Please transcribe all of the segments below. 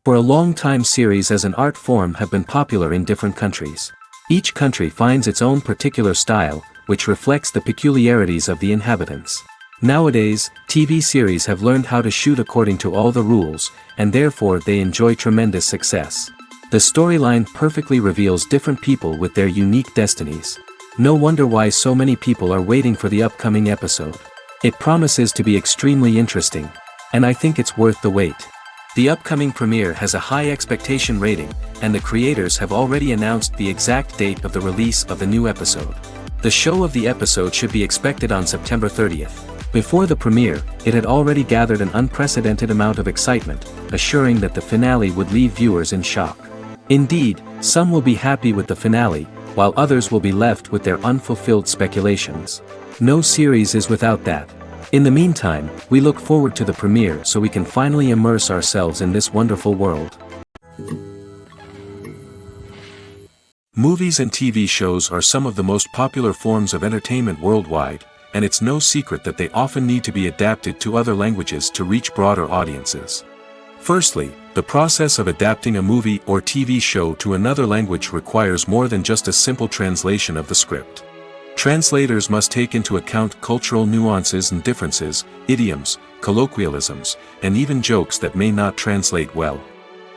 For a long time, series as an art form have been popular in different countries. Each country finds its own particular style, which reflects the peculiarities of the inhabitants. Nowadays, TV series have learned how to shoot according to all the rules, and therefore they enjoy tremendous success. The storyline perfectly reveals different people with their unique destinies. No wonder why so many people are waiting for the upcoming episode. It promises to be extremely interesting, and I think it's worth the wait. The upcoming premiere has a high expectation rating, and the creators have already announced the exact date of the release of the new episode. The show of the episode should be expected on September 30th. Before the premiere, it had already gathered an unprecedented amount of excitement, assuring that the finale would leave viewers in shock. Indeed, some will be happy with the finale, while others will be left with their unfulfilled speculations. No series is without that. In the meantime, we look forward to the premiere so we can finally immerse ourselves in this wonderful world. Movies and TV shows are some of the most popular forms of entertainment worldwide, and it's no secret that they often need to be adapted to other languages to reach broader audiences. Firstly, the process of adapting a movie or TV show to another language requires more than just a simple translation of the script. Translators must take into account cultural nuances and differences, idioms, colloquialisms, and even jokes that may not translate well.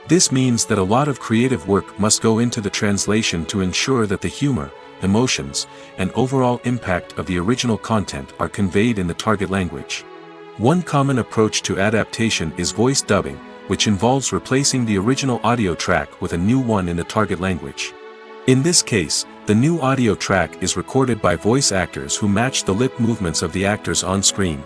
This means that a lot of creative work must go into the translation to ensure that the humor, emotions, and overall impact of the original content are conveyed in the target language. One common approach to adaptation is voice dubbing, which involves replacing the original audio track with a new one in the target language. In this case, the new audio track is recorded by voice actors who match the lip movements of the actors on screen.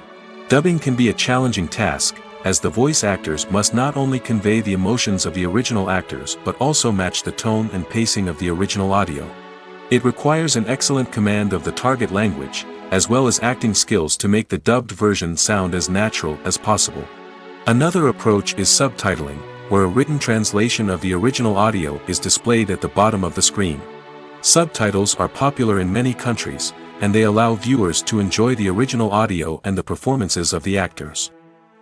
Dubbing can be a challenging task, as the voice actors must not only convey the emotions of the original actors but also match the tone and pacing of the original audio. It requires an excellent command of the target language, as well as acting skills to make the dubbed version sound as natural as possible. Another approach is subtitling, where a written translation of the original audio is displayed at the bottom of the screen. Subtitles are popular in many countries, and they allow viewers to enjoy the original audio and the performances of the actors.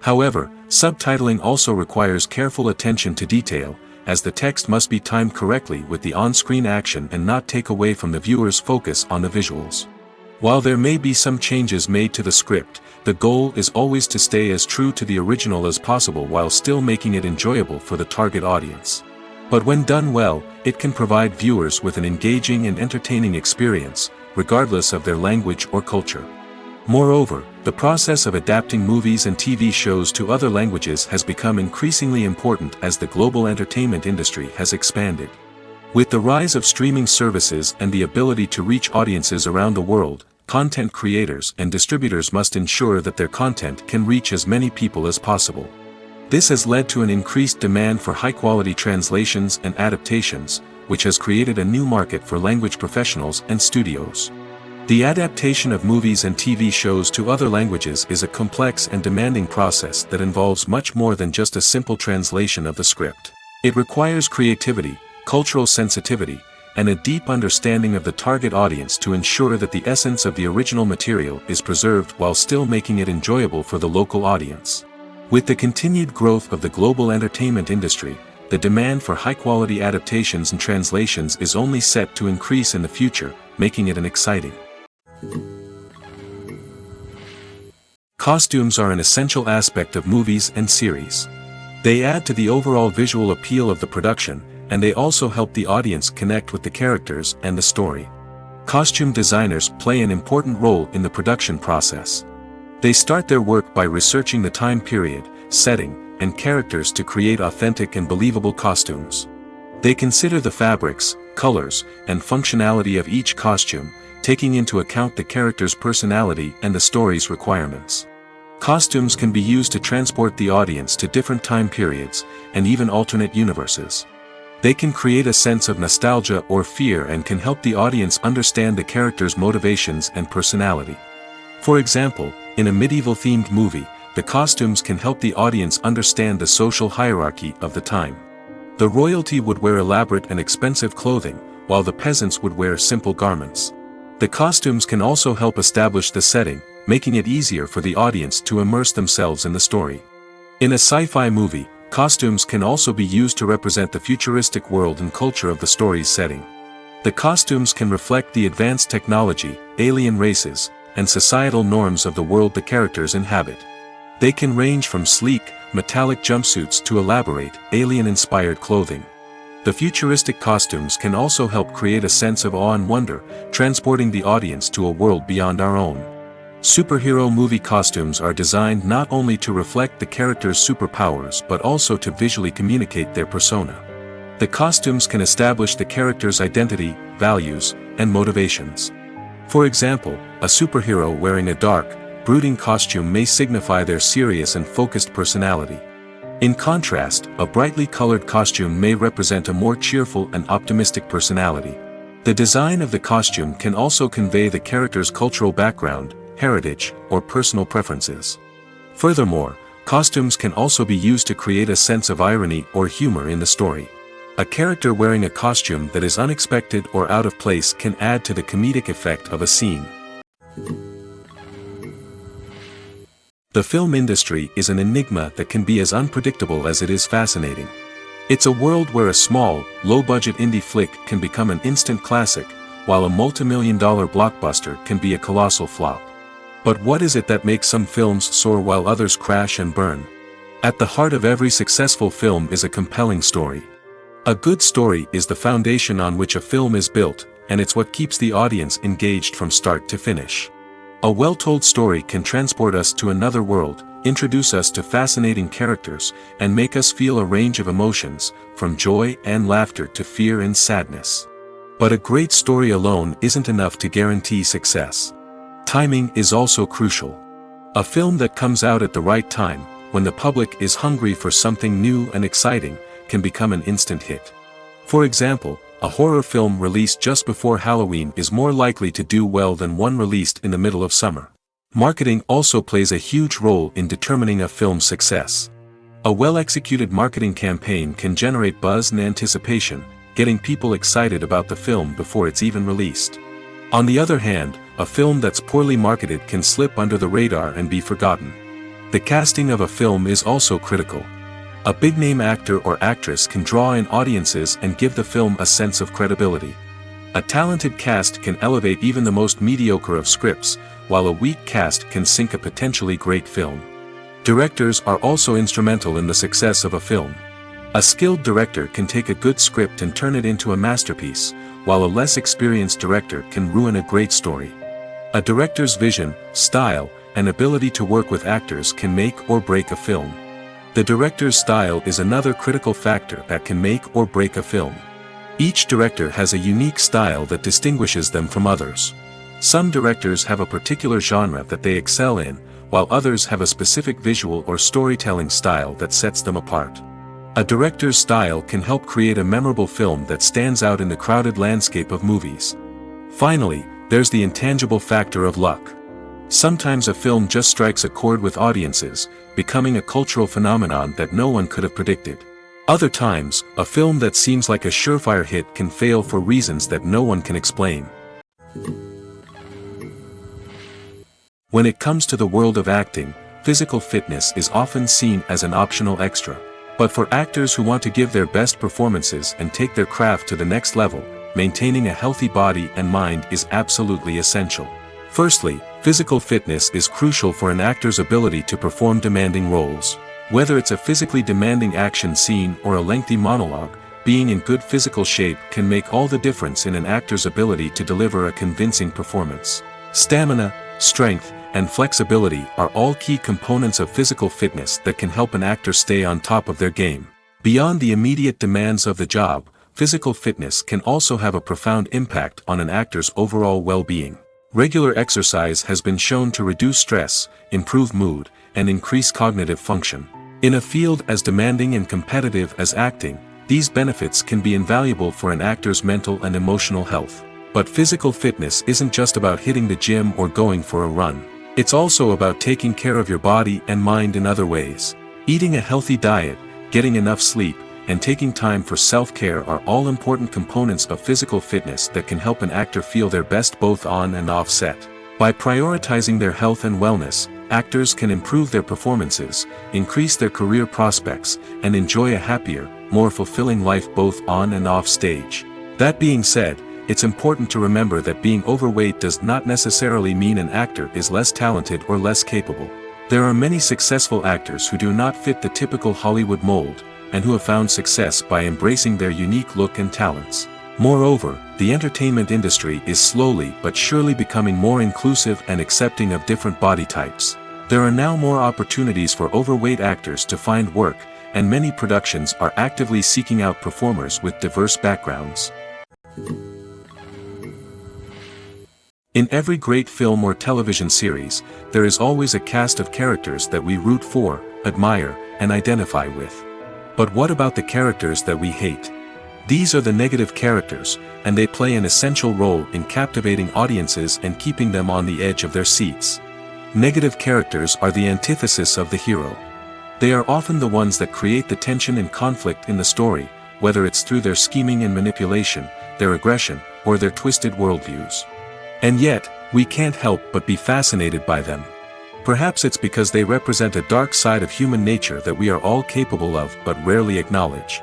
However, subtitling also requires careful attention to detail, as the text must be timed correctly with the on-screen action and not take away from the viewer's focus on the visuals. While there may be some changes made to the script, the goal is always to stay as true to the original as possible while still making it enjoyable for the target audience. But when done well, it can provide viewers with an engaging and entertaining experience, regardless of their language or culture. Moreover, the process of adapting movies and TV shows to other languages has become increasingly important as the global entertainment industry has expanded. With the rise of streaming services and the ability to reach audiences around the world, content creators and distributors must ensure that their content can reach as many people as possible. This has led to an increased demand for high-quality translations and adaptations, which has created a new market for language professionals and studios. The adaptation of movies and TV shows to other languages is a complex and demanding process that involves much more than just a simple translation of the script. It requires creativity, cultural sensitivity, and a deep understanding of the target audience to ensure that the essence of the original material is preserved while still making it enjoyable for the local audience. With the continued growth of the global entertainment industry, the demand for high-quality adaptations and translations is only set to increase in the future, making it an exciting. Costumes are an essential aspect of movies and series. They add to the overall visual appeal of the production, and they also help the audience connect with the characters and the story. Costume designers play an important role in the production process. They start their work by researching the time period, setting, and characters to create authentic and believable costumes. They consider the fabrics, colors, and functionality of each costume, taking into account the character's personality and the story's requirements. Costumes can be used to transport the audience to different time periods, and even alternate universes. They can create a sense of nostalgia or fear and can help the audience understand the character's motivations and personality. For example, in a medieval-themed movie, the costumes can help the audience understand the social hierarchy of the time. The royalty would wear elaborate and expensive clothing, while the peasants would wear simple garments. The costumes can also help establish the setting, making it easier for the audience to immerse themselves in the story. In a sci-fi movie, costumes can also be used to represent the futuristic world and culture of the story's setting. The costumes can reflect the advanced technology, alien races, and societal norms of the world the characters inhabit. They can range from sleek, metallic jumpsuits to elaborate, alien-inspired clothing. The futuristic costumes can also help create a sense of awe and wonder, transporting the audience to a world beyond our own. Superhero movie costumes are designed not only to reflect the character's superpowers but also to visually communicate their persona. The costumes can establish the character's identity, values, and motivations. For example, a superhero wearing a dark, brooding costume may signify their serious and focused personality. In contrast, a brightly colored costume may represent a more cheerful and optimistic personality. The design of the costume can also convey the character's cultural background, heritage, or personal preferences. Furthermore, costumes can also be used to create a sense of irony or humor in the story. A character wearing a costume that is unexpected or out of place can add to the comedic effect of a scene. The film industry is an enigma that can be as unpredictable as it is fascinating. It's a world where a small, low-budget indie flick can become an instant classic, while a multi-million-dollar blockbuster can be a colossal flop. But what is it that makes some films soar while others crash and burn? At the heart of every successful film is a compelling story. A good story is the foundation on which a film is built, and it's what keeps the audience engaged from start to finish. A well-told story can transport us to another world, introduce us to fascinating characters, and make us feel a range of emotions, from joy and laughter to fear and sadness. But a great story alone isn't enough to guarantee success. Timing is also crucial. A film that comes out at the right time, when the public is hungry for something new and exciting, can become an instant hit. For example, a horror film released just before Halloween is more likely to do well than one released in the middle of summer. Marketing also plays a huge role in determining a film's success. A well-executed marketing campaign can generate buzz and anticipation, getting people excited about the film before it's even released. On the other hand, a film that's poorly marketed can slip under the radar and be forgotten. The casting of a film is also critical. A big-name actor or actress can draw in audiences and give the film a sense of credibility. A talented cast can elevate even the most mediocre of scripts, while a weak cast can sink a potentially great film. Directors are also instrumental in the success of a film. A skilled director can take a good script and turn it into a masterpiece, while a less experienced director can ruin a great story. A director's vision, style, and ability to work with actors can make or break a film. The director's style is another critical factor that can make or break a film. Each director has a unique style that distinguishes them from others. Some directors have a particular genre that they excel in, while others have a specific visual or storytelling style that sets them apart. A director's style can help create a memorable film that stands out in the crowded landscape of movies. Finally, there's the intangible factor of luck. Sometimes a film just strikes a chord with audiences, becoming a cultural phenomenon that no one could have predicted. Other times, a film that seems like a surefire hit can fail for reasons that no one can explain. When it comes to the world of acting, physical fitness is often seen as an optional extra. But for actors who want to give their best performances and take their craft to the next level, maintaining a healthy body and mind is absolutely essential. Firstly, physical fitness is crucial for an actor's ability to perform demanding roles. Whether it's a physically demanding action scene or a lengthy monologue, being in good physical shape can make all the difference in an actor's ability to deliver a convincing performance. Stamina, strength, and flexibility are all key components of physical fitness that can help an actor stay on top of their game. Beyond the immediate demands of the job, physical fitness can also have a profound impact on an actor's overall well-being. Regular exercise has been shown to reduce stress, improve mood, and increase cognitive function. In a field as demanding and competitive as acting, these benefits can be invaluable for an actor's mental and emotional health. But physical fitness isn't just about hitting the gym or going for a run. It's also about taking care of your body and mind in other ways. Eating a healthy diet, getting enough sleep, and taking time for self-care are all important components of physical fitness that can help an actor feel their best both on and off set. By prioritizing their health and wellness, actors can improve their performances, increase their career prospects, and enjoy a happier, more fulfilling life both on and off stage. That being said, it's important to remember that being overweight does not necessarily mean an actor is less talented or less capable. There are many successful actors who do not fit the typical Hollywood mold, and who have found success by embracing their unique look and talents. Moreover, the entertainment industry is slowly but surely becoming more inclusive and accepting of different body types. There are now more opportunities for overweight actors to find work, and many productions are actively seeking out performers with diverse backgrounds. In every great film or television series, there is always a cast of characters that we root for, admire, and identify with. But what about the characters that we hate? These are the negative characters, and they play an essential role in captivating audiences and keeping them on the edge of their seats. Negative characters are the antithesis of the hero. They are often the ones that create the tension and conflict in the story, whether it's through their scheming and manipulation, their aggression, or their twisted worldviews. And yet, we can't help but be fascinated by them. Perhaps it's because they represent a dark side of human nature that we are all capable of but rarely acknowledge.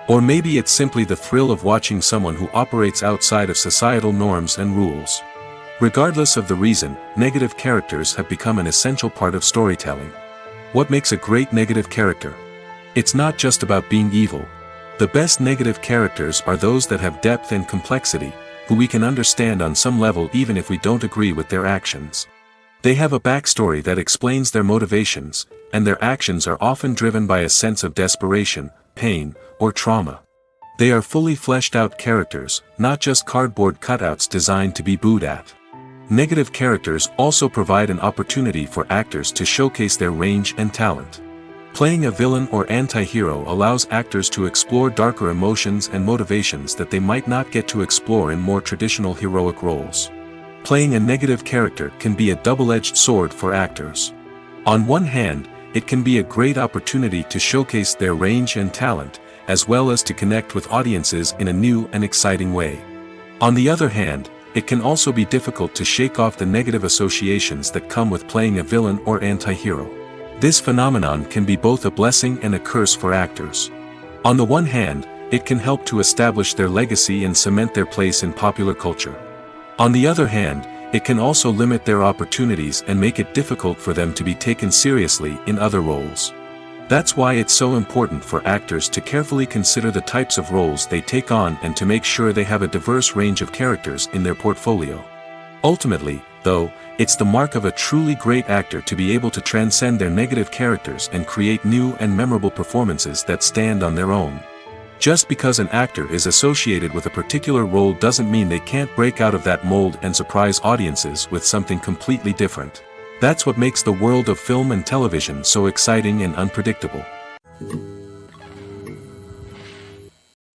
Or maybe it's simply the thrill of watching someone who operates outside of societal norms and rules. Regardless of the reason, negative characters have become an essential part of storytelling. What makes a great negative character? It's not just about being evil. The best negative characters are those that have depth and complexity, who we can understand on some level even if we don't agree with their actions. They have a backstory that explains their motivations, and their actions are often driven by a sense of desperation, pain, or trauma. They are fully fleshed out characters, not just cardboard cutouts designed to be booed at. Negative characters also provide an opportunity for actors to showcase their range and talent. Playing a villain or anti-hero allows actors to explore darker emotions and motivations that they might not get to explore in more traditional heroic roles. Playing a negative character can be a double-edged sword for actors. On one hand, it can be a great opportunity to showcase their range and talent, as well as to connect with audiences in a new and exciting way. On the other hand, it can also be difficult to shake off the negative associations that come with playing a villain or anti-hero. This phenomenon can be both a blessing and a curse for actors. On the one hand, it can help to establish their legacy and cement their place in popular culture. On the other hand, it can also limit their opportunities and make it difficult for them to be taken seriously in other roles. That's why it's so important for actors to carefully consider the types of roles they take on and to make sure they have a diverse range of characters in their portfolio. Ultimately, though, it's the mark of a truly great actor to be able to transcend their negative characters and create new and memorable performances that stand on their own. Just because an actor is associated with a particular role doesn't mean they can't break out of that mold and surprise audiences with something completely different. That's what makes the world of film and television so exciting and unpredictable.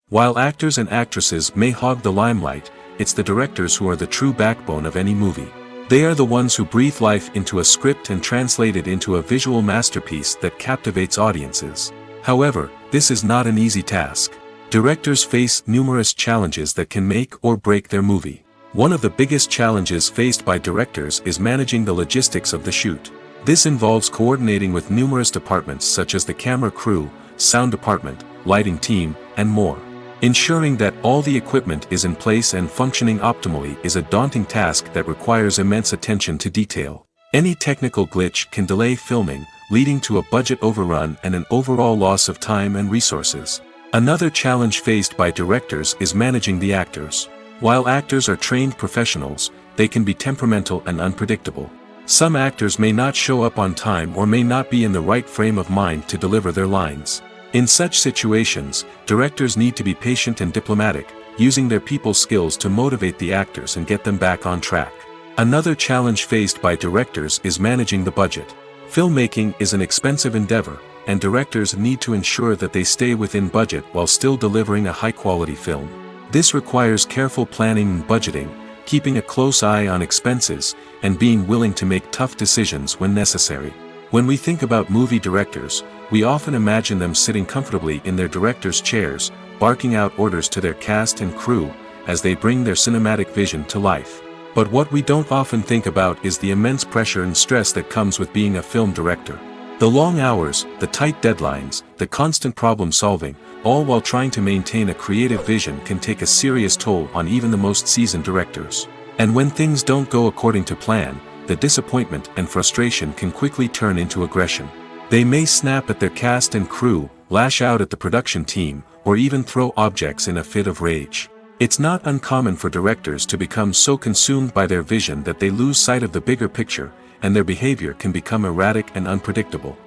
While actors and actresses may hog the limelight, it's the directors who are the true backbone of any movie. They are the ones who breathe life into a script and translate it into a visual masterpiece that captivates audiences. However, this is not an easy task. Directors face numerous challenges that can make or break their movie. One of the biggest challenges faced by directors is managing the logistics of the shoot. This involves coordinating with numerous departments such as the camera crew, sound department, lighting team, and more. Ensuring that all the equipment is in place and functioning optimally is a daunting task that requires immense attention to detail. Any technical glitch can delay filming, leading to a budget overrun and an overall loss of time and resources. Another challenge faced by directors is managing the actors. While actors are trained professionals, they can be temperamental and unpredictable. Some actors may not show up on time or may not be in the right frame of mind to deliver their lines. In such situations, directors need to be patient and diplomatic, using their people skills to motivate the actors and get them back on track. Another challenge faced by directors is managing the budget. Filmmaking is an expensive endeavor, and directors need to ensure that they stay within budget while still delivering a high-quality film. This requires careful planning and budgeting, keeping a close eye on expenses, and being willing to make tough decisions when necessary. When we think about movie directors, we often imagine them sitting comfortably in their director's chairs, barking out orders to their cast and crew, as they bring their cinematic vision to life. But what we don't often think about is the immense pressure and stress that comes with being a film director. The long hours, the tight deadlines, the constant problem solving, all while trying to maintain a creative vision can take a serious toll on even the most seasoned directors. And when things don't go according to plan, the disappointment and frustration can quickly turn into aggression. They may snap at their cast and crew, lash out at the production team, or even throw objects in a fit of rage. It's not uncommon for directors to become so consumed by their vision that they lose sight of the bigger picture, and their behavior can become erratic and unpredictable.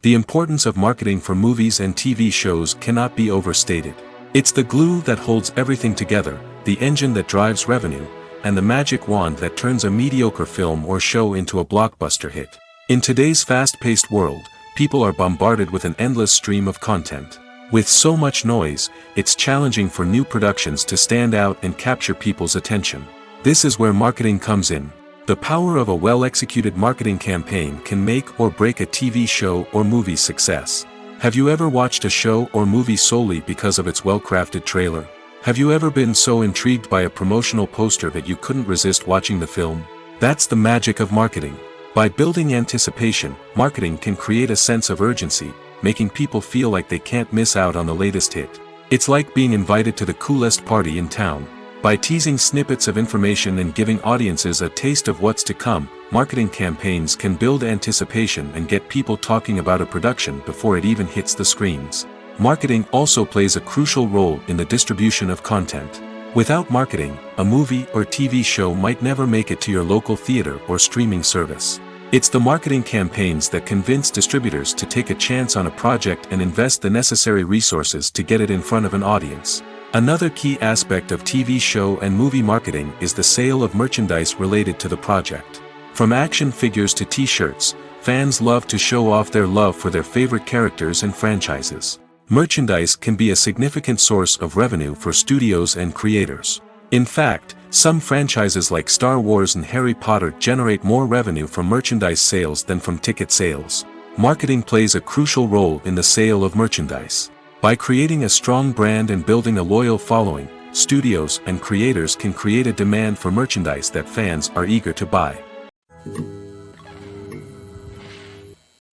The importance of marketing for movies and TV shows cannot be overstated. It's the glue that holds everything together, the engine that drives revenue, and the magic wand that turns a mediocre film or show into a blockbuster hit. In today's fast-paced world, people are bombarded with an endless stream of content. With so much noise, it's challenging for new productions to stand out and capture people's attention. This is where marketing comes in. The power of a well-executed marketing campaign can make or break a TV show or movie's success. Have you ever watched a show or movie solely because of its well-crafted trailer? Have you ever been so intrigued by a promotional poster that you couldn't resist watching the film? That's the magic of marketing. By building anticipation, marketing can create a sense of urgency, making people feel like they can't miss out on the latest hit. It's like being invited to the coolest party in town. By teasing snippets of information and giving audiences a taste of what's to come, marketing campaigns can build anticipation and get people talking about a production before it even hits the screens. Marketing also plays a crucial role in the distribution of content. Without marketing, a movie or TV show might never make it to your local theater or streaming service. It's the marketing campaigns that convince distributors to take a chance on a project and invest the necessary resources to get it in front of an audience. Another key aspect of TV show and movie marketing is the sale of merchandise related to the project. From action figures to t-shirts, fans love to show off their love for their favorite characters and franchises. Merchandise can be a significant source of revenue for studios and creators. In fact, some franchises like Star Wars and Harry Potter generate more revenue from merchandise sales than from ticket sales. Marketing plays a crucial role in the sale of merchandise. By creating a strong brand and building a loyal following, studios and creators can create a demand for merchandise that fans are eager to buy.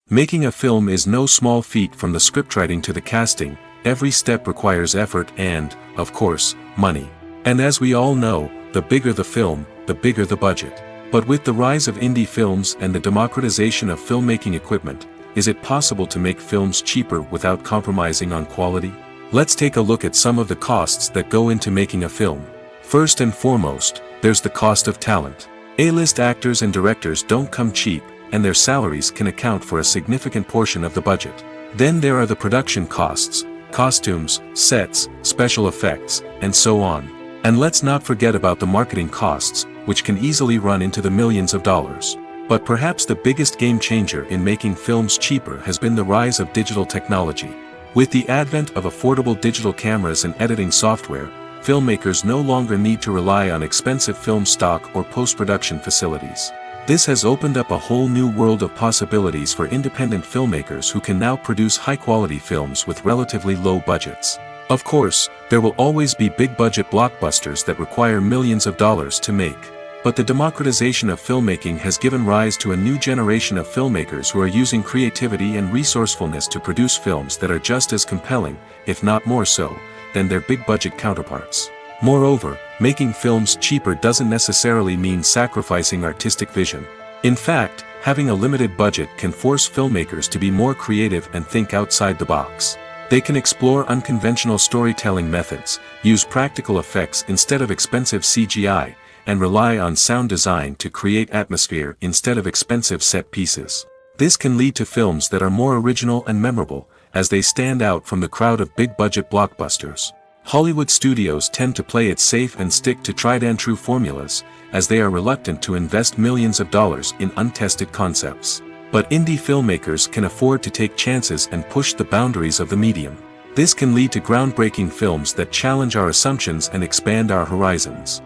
Making a film is no small feat. From the scriptwriting to the casting, every step requires effort and, of course, money. And as we all know, the bigger the film, the bigger the budget. But with the rise of indie films and the democratization of filmmaking equipment, is it possible to make films cheaper without compromising on quality? Let's take a look at some of the costs that go into making a film. First and foremost, there's the cost of talent. A-list actors and directors don't come cheap, and their salaries can account for a significant portion of the budget. Then there are the production costs, costumes, sets, special effects, and so on. And let's not forget about the marketing costs, which can easily run into the millions of dollars. But perhaps the biggest game changer in making films cheaper has been the rise of digital technology. With the advent of affordable digital cameras and editing software, filmmakers no longer need to rely on expensive film stock or post-production facilities. This has opened up a whole new world of possibilities for independent filmmakers who can now produce high-quality films with relatively low budgets. Of course, there will always be big-budget blockbusters that require millions of dollars to make. But the democratization of filmmaking has given rise to a new generation of filmmakers who are using creativity and resourcefulness to produce films that are just as compelling, if not more so, than their big-budget counterparts. Moreover, making films cheaper doesn't necessarily mean sacrificing artistic vision. In fact, having a limited budget can force filmmakers to be more creative and think outside the box. They can explore unconventional storytelling methods, use practical effects instead of expensive CGI, and rely on sound design to create atmosphere instead of expensive set pieces. This can lead to films that are more original and memorable, as they stand out from the crowd of big-budget blockbusters. Hollywood studios tend to play it safe and stick to tried-and-true formulas, as they are reluctant to invest millions of dollars in untested concepts. But indie filmmakers can afford to take chances and push the boundaries of the medium. This can lead to groundbreaking films that challenge our assumptions and expand our horizons.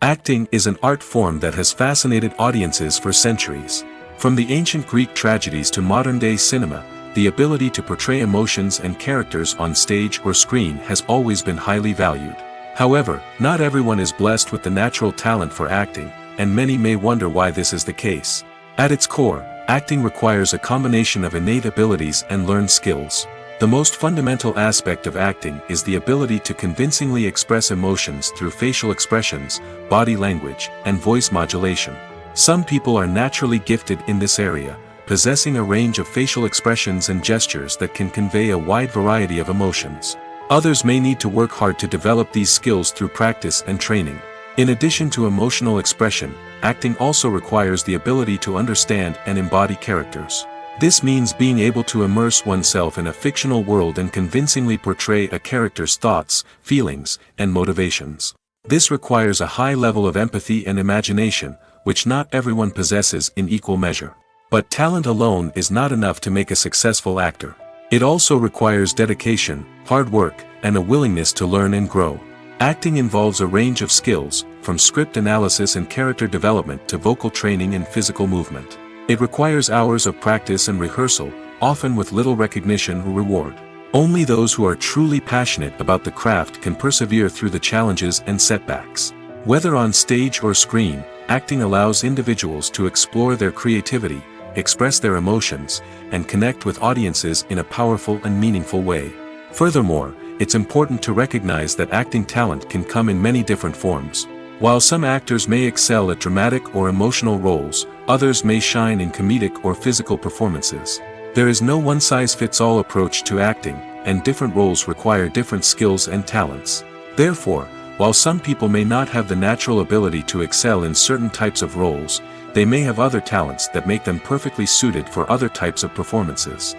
Acting is an art form that has fascinated audiences for centuries. From the ancient Greek tragedies to modern-day cinema, the ability to portray emotions and characters on stage or screen has always been highly valued. However, not everyone is blessed with the natural talent for acting, and many may wonder why this is the case. At its core, acting requires a combination of innate abilities and learned skills. The most fundamental aspect of acting is the ability to convincingly express emotions through facial expressions, body language, and voice modulation. Some people are naturally gifted in this area, possessing a range of facial expressions and gestures that can convey a wide variety of emotions. Others may need to work hard to develop these skills through practice and training. In addition to emotional expression, acting also requires the ability to understand and embody characters. This means being able to immerse oneself in a fictional world and convincingly portray a character's thoughts, feelings, and motivations. This requires a high level of empathy and imagination, which not everyone possesses in equal measure. But talent alone is not enough to make a successful actor. It also requires dedication, hard work, and a willingness to learn and grow. Acting involves a range of skills, from script analysis and character development to vocal training and physical movement. It requires hours of practice and rehearsal, often with little recognition or reward. Only those who are truly passionate about the craft can persevere through the challenges and setbacks. Whether on stage or screen, acting allows individuals to explore their creativity, express their emotions, and connect with audiences in a powerful and meaningful way. Furthermore, it's important to recognize that acting talent can come in many different forms. While some actors may excel at dramatic or emotional roles, others may shine in comedic or physical performances. There is no one-size-fits-all approach to acting, and different roles require different skills and talents. Therefore, while some people may not have the natural ability to excel in certain types of roles, they may have other talents that make them perfectly suited for other types of performances.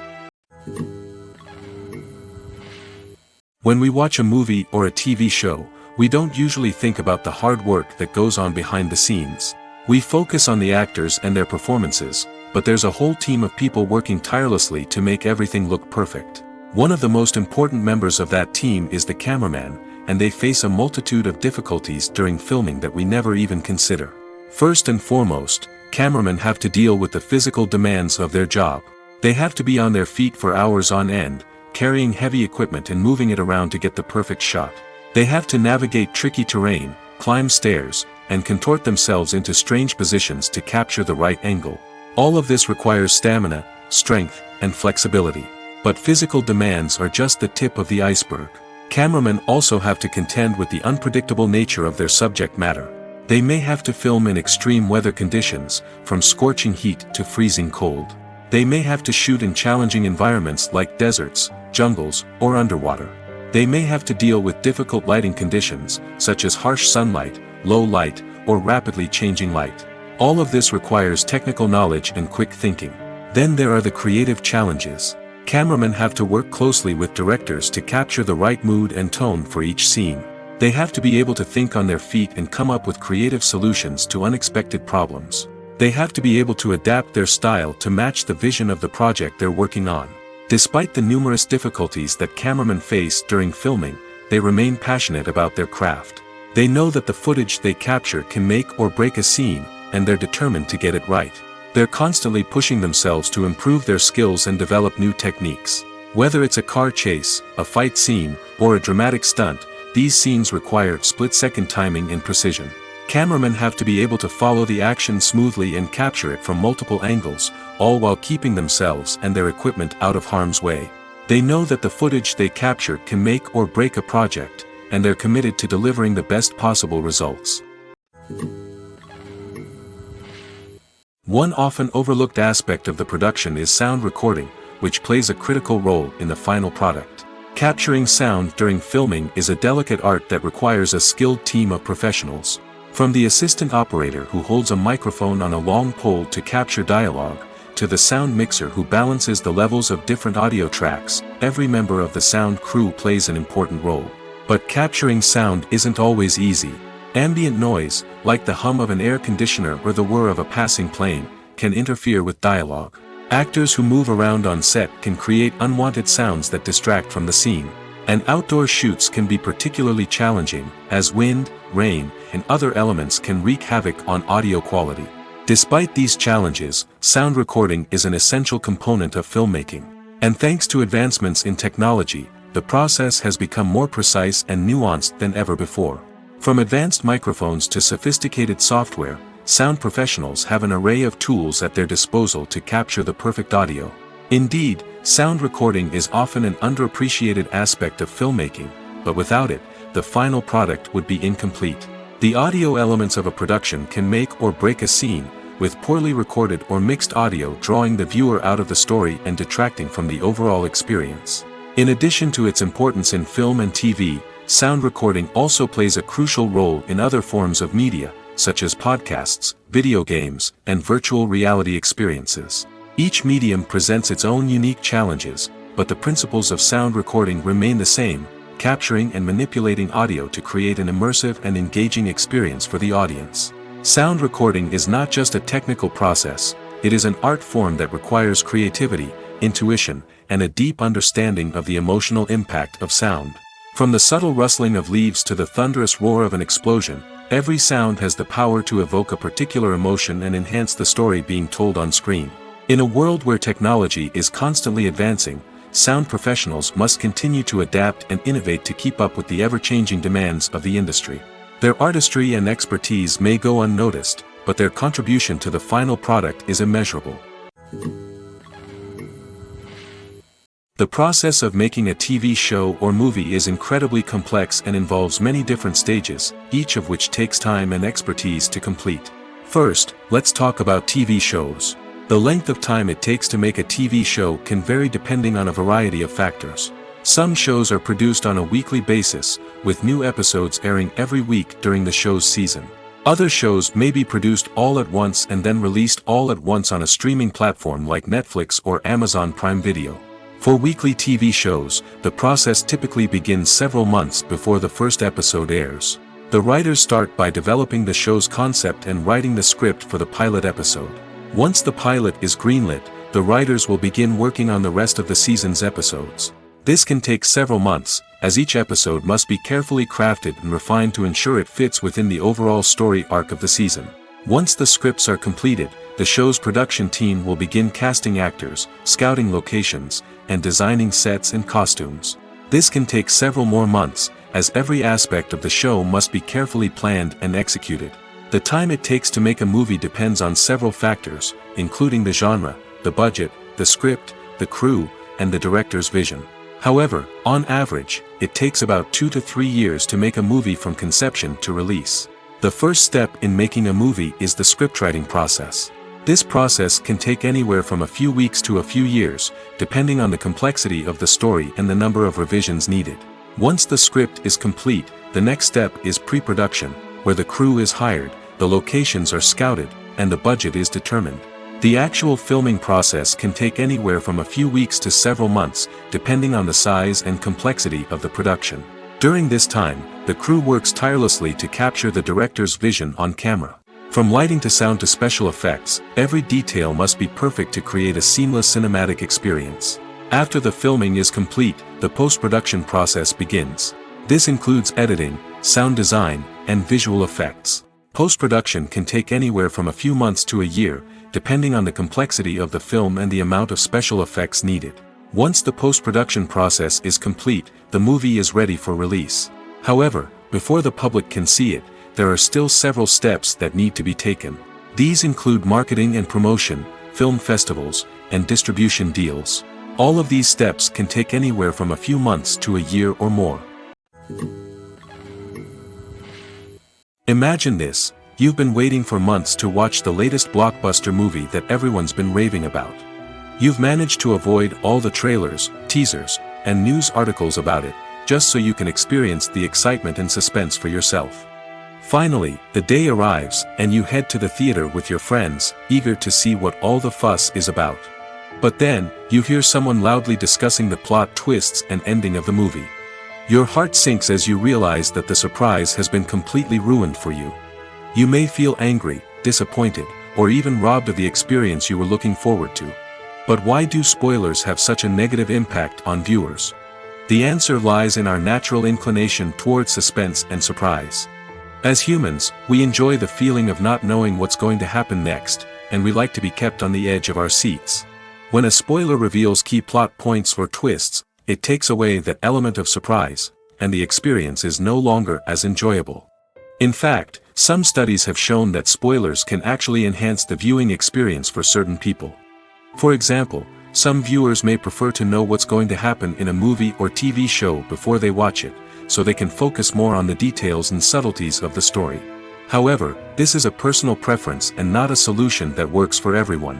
When we watch a movie or a TV show, we don't usually think about the hard work that goes on behind the scenes. We focus on the actors and their performances, but there's a whole team of people working tirelessly to make everything look perfect. One of the most important members of that team is the cameraman, and they face a multitude of difficulties during filming that we never even consider. First and foremost, cameramen have to deal with the physical demands of their job. They have to be on their feet for hours on end, carrying heavy equipment and moving it around to get the perfect shot. They have to navigate tricky terrain, climb stairs, and contort themselves into strange positions to capture the right angle. All of this requires stamina, strength, and flexibility. But physical demands are just the tip of the iceberg. Cameramen also have to contend with the unpredictable nature of their subject matter. They may have to film in extreme weather conditions, from scorching heat to freezing cold. They may have to shoot in challenging environments like deserts, jungles, or underwater. They may have to deal with difficult lighting conditions, such as harsh sunlight, low light, or rapidly changing light. All of this requires technical knowledge and quick thinking. Then there are the creative challenges. Cameramen have to work closely with directors to capture the right mood and tone for each scene. They have to be able to think on their feet and come up with creative solutions to unexpected problems. They have to be able to adapt their style to match the vision of the project they're working on. Despite the numerous difficulties that cameramen face during filming, they remain passionate about their craft. They know that the footage they capture can make or break a scene, and they're determined to get it right. They're constantly pushing themselves to improve their skills and develop new techniques. Whether it's a car chase, a fight scene, or a dramatic stunt, these scenes require split-second timing and precision. Cameramen have to be able to follow the action smoothly and capture it from multiple angles, all while keeping themselves and their equipment out of harm's way. They know that the footage they capture can make or break a project, and they're committed to delivering the best possible results. One often overlooked aspect of the production is sound recording, which plays a critical role in the final product. Capturing sound during filming is a delicate art that requires a skilled team of professionals. From the assistant operator who holds a microphone on a long pole to capture dialogue, to the sound mixer who balances the levels of different audio tracks, every member of the sound crew plays an important role. But capturing sound isn't always easy. Ambient noise, like the hum of an air conditioner or the whir of a passing plane, can interfere with dialogue. Actors who move around on set can create unwanted sounds that distract from the scene. And outdoor shoots can be particularly challenging, as wind, rain, and other elements can wreak havoc on audio quality. Despite these challenges, sound recording is an essential component of filmmaking. And thanks to advancements in technology, the process has become more precise and nuanced than ever before. From advanced microphones to sophisticated software, sound professionals have an array of tools at their disposal to capture the perfect audio. Indeed, sound recording is often an underappreciated aspect of filmmaking, but without it, the final product would be incomplete. The audio elements of a production can make or break a scene, with poorly recorded or mixed audio drawing the viewer out of the story and detracting from the overall experience. In addition to its importance in film and TV, sound recording also plays a crucial role in other forms of media, such as podcasts, video games, and virtual reality experiences. Each medium presents its own unique challenges, but the principles of sound recording remain the same, capturing and manipulating audio to create an immersive and engaging experience for the audience. Sound recording is not just a technical process, it is an art form that requires creativity, intuition, and a deep understanding of the emotional impact of sound. From the subtle rustling of leaves to the thunderous roar of an explosion, every sound has the power to evoke a particular emotion and enhance the story being told on screen. In a world where technology is constantly advancing, sound professionals must continue to adapt and innovate to keep up with the ever-changing demands of the industry. Their artistry and expertise may go unnoticed, but their contribution to the final product is immeasurable. The process of making a TV show or movie is incredibly complex and involves many different stages, each of which takes time and expertise to complete. First, let's talk about TV shows. The length of time it takes to make a TV show can vary depending on a variety of factors. Some shows are produced on a weekly basis, with new episodes airing every week during the show's season. Other shows may be produced all at once and then released all at once on a streaming platform like Netflix or Amazon Prime Video. For weekly TV shows, the process typically begins several months before the first episode airs. The writers start by developing the show's concept and writing the script for the pilot episode. Once the pilot is greenlit, the writers will begin working on the rest of the season's episodes. This can take several months, as each episode must be carefully crafted and refined to ensure it fits within the overall story arc of the season. Once the scripts are completed, the show's production team will begin casting actors, scouting locations, and designing sets and costumes. This can take several more months, as every aspect of the show must be carefully planned and executed. The time it takes to make a movie depends on several factors, including the genre, the budget, the script, the crew, and the director's vision. However, on average, it takes about 2 to 3 years to make a movie from conception to release. The first step in making a movie is the scriptwriting process. This process can take anywhere from a few weeks to a few years, depending on the complexity of the story and the number of revisions needed. Once the script is complete, the next step is pre-production, where the crew is hired, the locations are scouted, and the budget is determined. The actual filming process can take anywhere from a few weeks to several months, depending on the size and complexity of the production. During this time, the crew works tirelessly to capture the director's vision on camera. From lighting to sound to special effects, every detail must be perfect to create a seamless cinematic experience. After the filming is complete, the post-production process begins. This includes editing, sound design, and visual effects. Post-production can take anywhere from a few months to a year, depending on the complexity of the film and the amount of special effects needed. Once the post-production process is complete, the movie is ready for release. However, before the public can see it, there are still several steps that need to be taken. These include marketing and promotion, film festivals, and distribution deals. All of these steps can take anywhere from a few months to a year or more. Imagine this: You've been waiting for months to watch the latest blockbuster movie that everyone's been raving about. You've managed to avoid all the trailers, teasers, and news articles about it, just so you can experience the excitement and suspense for yourself. Finally, the day arrives, and you head to the theater with your friends, eager to see what all the fuss is about. But then, you hear someone loudly discussing the plot twists and ending of the movie. Your heart sinks as you realize that the surprise has been completely ruined for you. You may feel angry, disappointed, or even robbed of the experience you were looking forward to. But why do spoilers have such a negative impact on viewers? The answer lies in our natural inclination towards suspense and surprise. As humans, we enjoy the feeling of not knowing what's going to happen next, and we like to be kept on the edge of our seats. When a spoiler reveals key plot points or twists, it takes away that element of surprise, and the experience is no longer as enjoyable. In fact, some studies have shown that spoilers can actually enhance the viewing experience for certain people. For example, some viewers may prefer to know what's going to happen in a movie or TV show before they watch it, so they can focus more on the details and subtleties of the story. However, this is a personal preference and not a solution that works for everyone.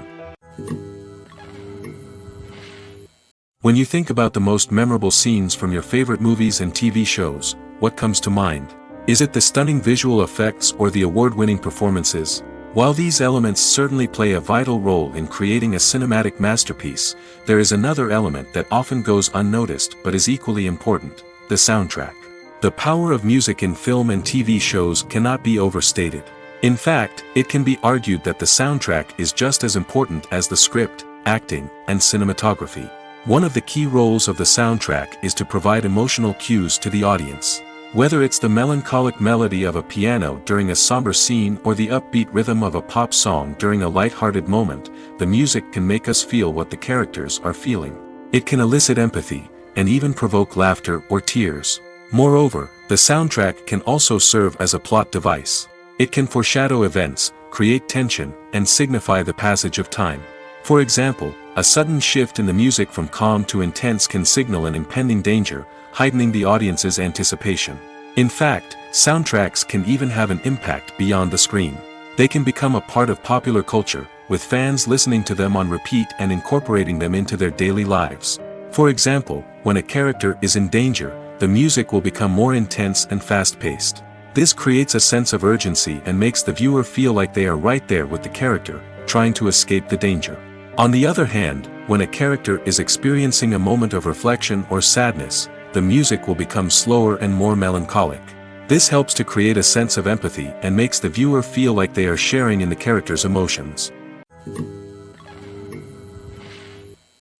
When you think about the most memorable scenes from your favorite movies and TV shows, what comes to mind? Is it the stunning visual effects or the award-winning performances? While these elements certainly play a vital role in creating a cinematic masterpiece, there is another element that often goes unnoticed but is equally important: the soundtrack. The power of music in film and TV shows cannot be overstated. In fact, it can be argued that the soundtrack is just as important as the script, acting, and cinematography. One of the key roles of the soundtrack is to provide emotional cues to the audience. Whether it's the melancholic melody of a piano during a somber scene or the upbeat rhythm of a pop song during a light-hearted moment, the music can make us feel what the characters are feeling. It can elicit empathy, and even provoke laughter or tears. Moreover, the soundtrack can also serve as a plot device. It can foreshadow events, create tension, and signify the passage of time. For example, a sudden shift in the music from calm to intense can signal an impending danger, heightening the audience's anticipation. In fact, soundtracks can even have an impact beyond the screen. They can become a part of popular culture, with fans listening to them on repeat and incorporating them into their daily lives. For example, when a character is in danger, the music will become more intense and fast-paced. This creates a sense of urgency and makes the viewer feel like they are right there with the character, trying to escape the danger. On the other hand, when a character is experiencing a moment of reflection or sadness, the music will become slower and more melancholic. This helps to create a sense of empathy and makes the viewer feel like they are sharing in the character's emotions.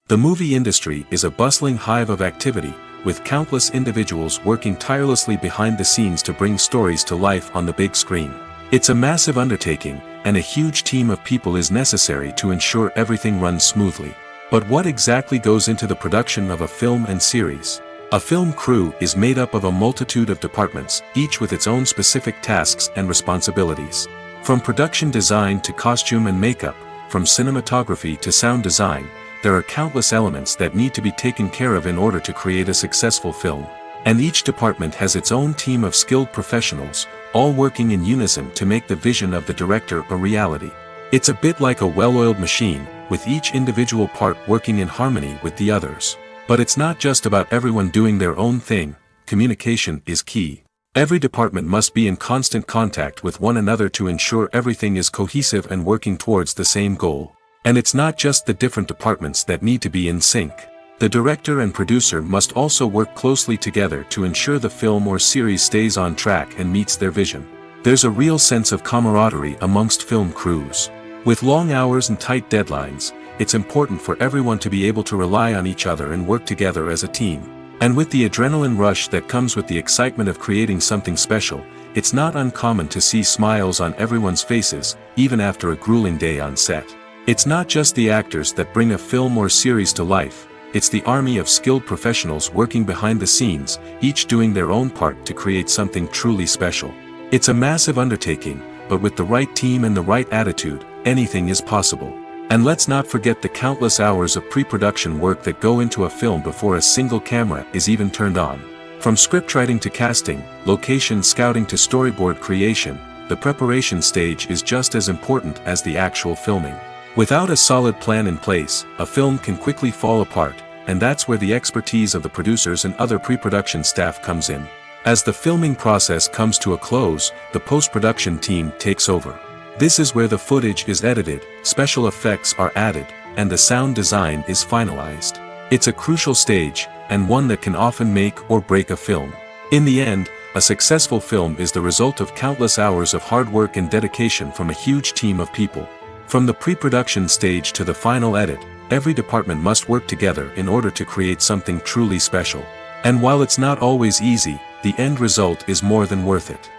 The movie industry is a bustling hive of activity, with countless individuals working tirelessly behind the scenes to bring stories to life on the big screen. It's a massive undertaking, and a huge team of people is necessary to ensure everything runs smoothly. But what exactly goes into the production of a film and series? A film crew is made up of a multitude of departments, each with its own specific tasks and responsibilities. From production design to costume and makeup, from cinematography to sound design, there are countless elements that need to be taken care of in order to create a successful film. And each department has its own team of skilled professionals, all working in unison to make the vision of the director a reality. It's a bit like a well-oiled machine, with each individual part working in harmony with the others. But it's not just about everyone doing their own thing. Communication is key. Every department must be in constant contact with one another to ensure everything is cohesive and working towards the same goal. And it's not just the different departments that need to be in sync. The director and producer must also work closely together to ensure the film or series stays on track and meets their vision. There's a real sense of camaraderie amongst film crews. With long hours and tight deadlines, it's important for everyone to be able to rely on each other and work together as a team. And with the adrenaline rush that comes with the excitement of creating something special, it's not uncommon to see smiles on everyone's faces, even after a grueling day on set. It's not just the actors that bring a film or series to life, it's the army of skilled professionals working behind the scenes, each doing their own part to create something truly special. It's a massive undertaking, but with the right team and the right attitude, anything is possible. And let's not forget the countless hours of pre-production work that go into a film before a single camera is even turned on. From scriptwriting to casting, location scouting to storyboard creation, the preparation stage is just as important as the actual filming. Without a solid plan in place, a film can quickly fall apart, and that's where the expertise of the producers and other pre-production staff comes in. As the filming process comes to a close, the post-production team takes over. This is where the footage is edited, special effects are added, and the sound design is finalized. It's a crucial stage, and one that can often make or break a film. In the end, a successful film is the result of countless hours of hard work and dedication from a huge team of people. From the pre-production stage to the final edit, every department must work together in order to create something truly special. And while it's not always easy, the end result is more than worth it.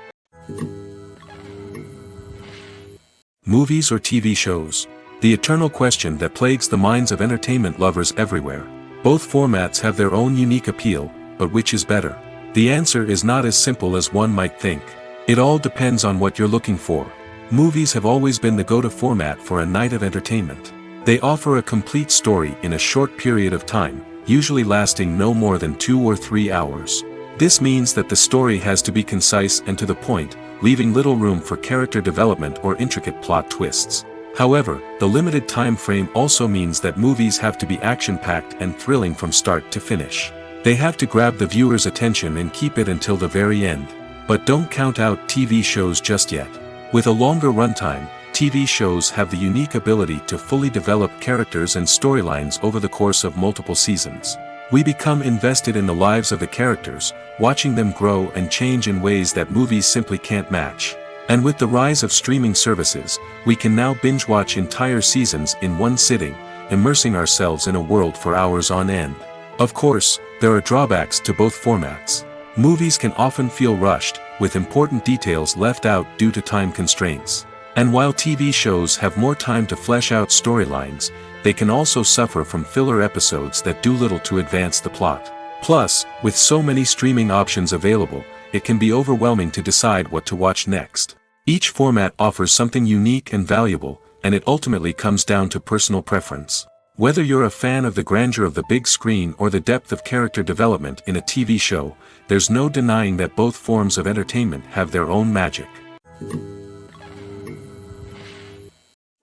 Movies or TV shows? The eternal question that plagues the minds of entertainment lovers everywhere. Both formats have their own unique appeal, but which is better? The answer is not as simple as one might think. It all depends on what you're looking for. Movies have always been the go-to format for a night of entertainment. They offer a complete story in a short period of time, usually lasting no more than 2 or 3 hours. This means that the story has to be concise and to the point, leaving little room for character development or intricate plot twists. However, the limited time frame also means that movies have to be action-packed and thrilling from start to finish. They have to grab the viewer's attention and keep it until the very end. But don't count out TV shows just yet. With a longer runtime, TV shows have the unique ability to fully develop characters and storylines over the course of multiple seasons. We become invested in the lives of the characters, watching them grow and change in ways that movies simply can't match. And with the rise of streaming services, we can now binge-watch entire seasons in one sitting, immersing ourselves in a world for hours on end. Of course, there are drawbacks to both formats. Movies can often feel rushed, with important details left out due to time constraints. And while TV shows have more time to flesh out storylines, they can also suffer from filler episodes that do little to advance the plot. Plus, with so many streaming options available, it can be overwhelming to decide what to watch next. Each format offers something unique and valuable, and it ultimately comes down to personal preference. Whether you're a fan of the grandeur of the big screen or the depth of character development in a TV show, there's no denying that both forms of entertainment have their own magic.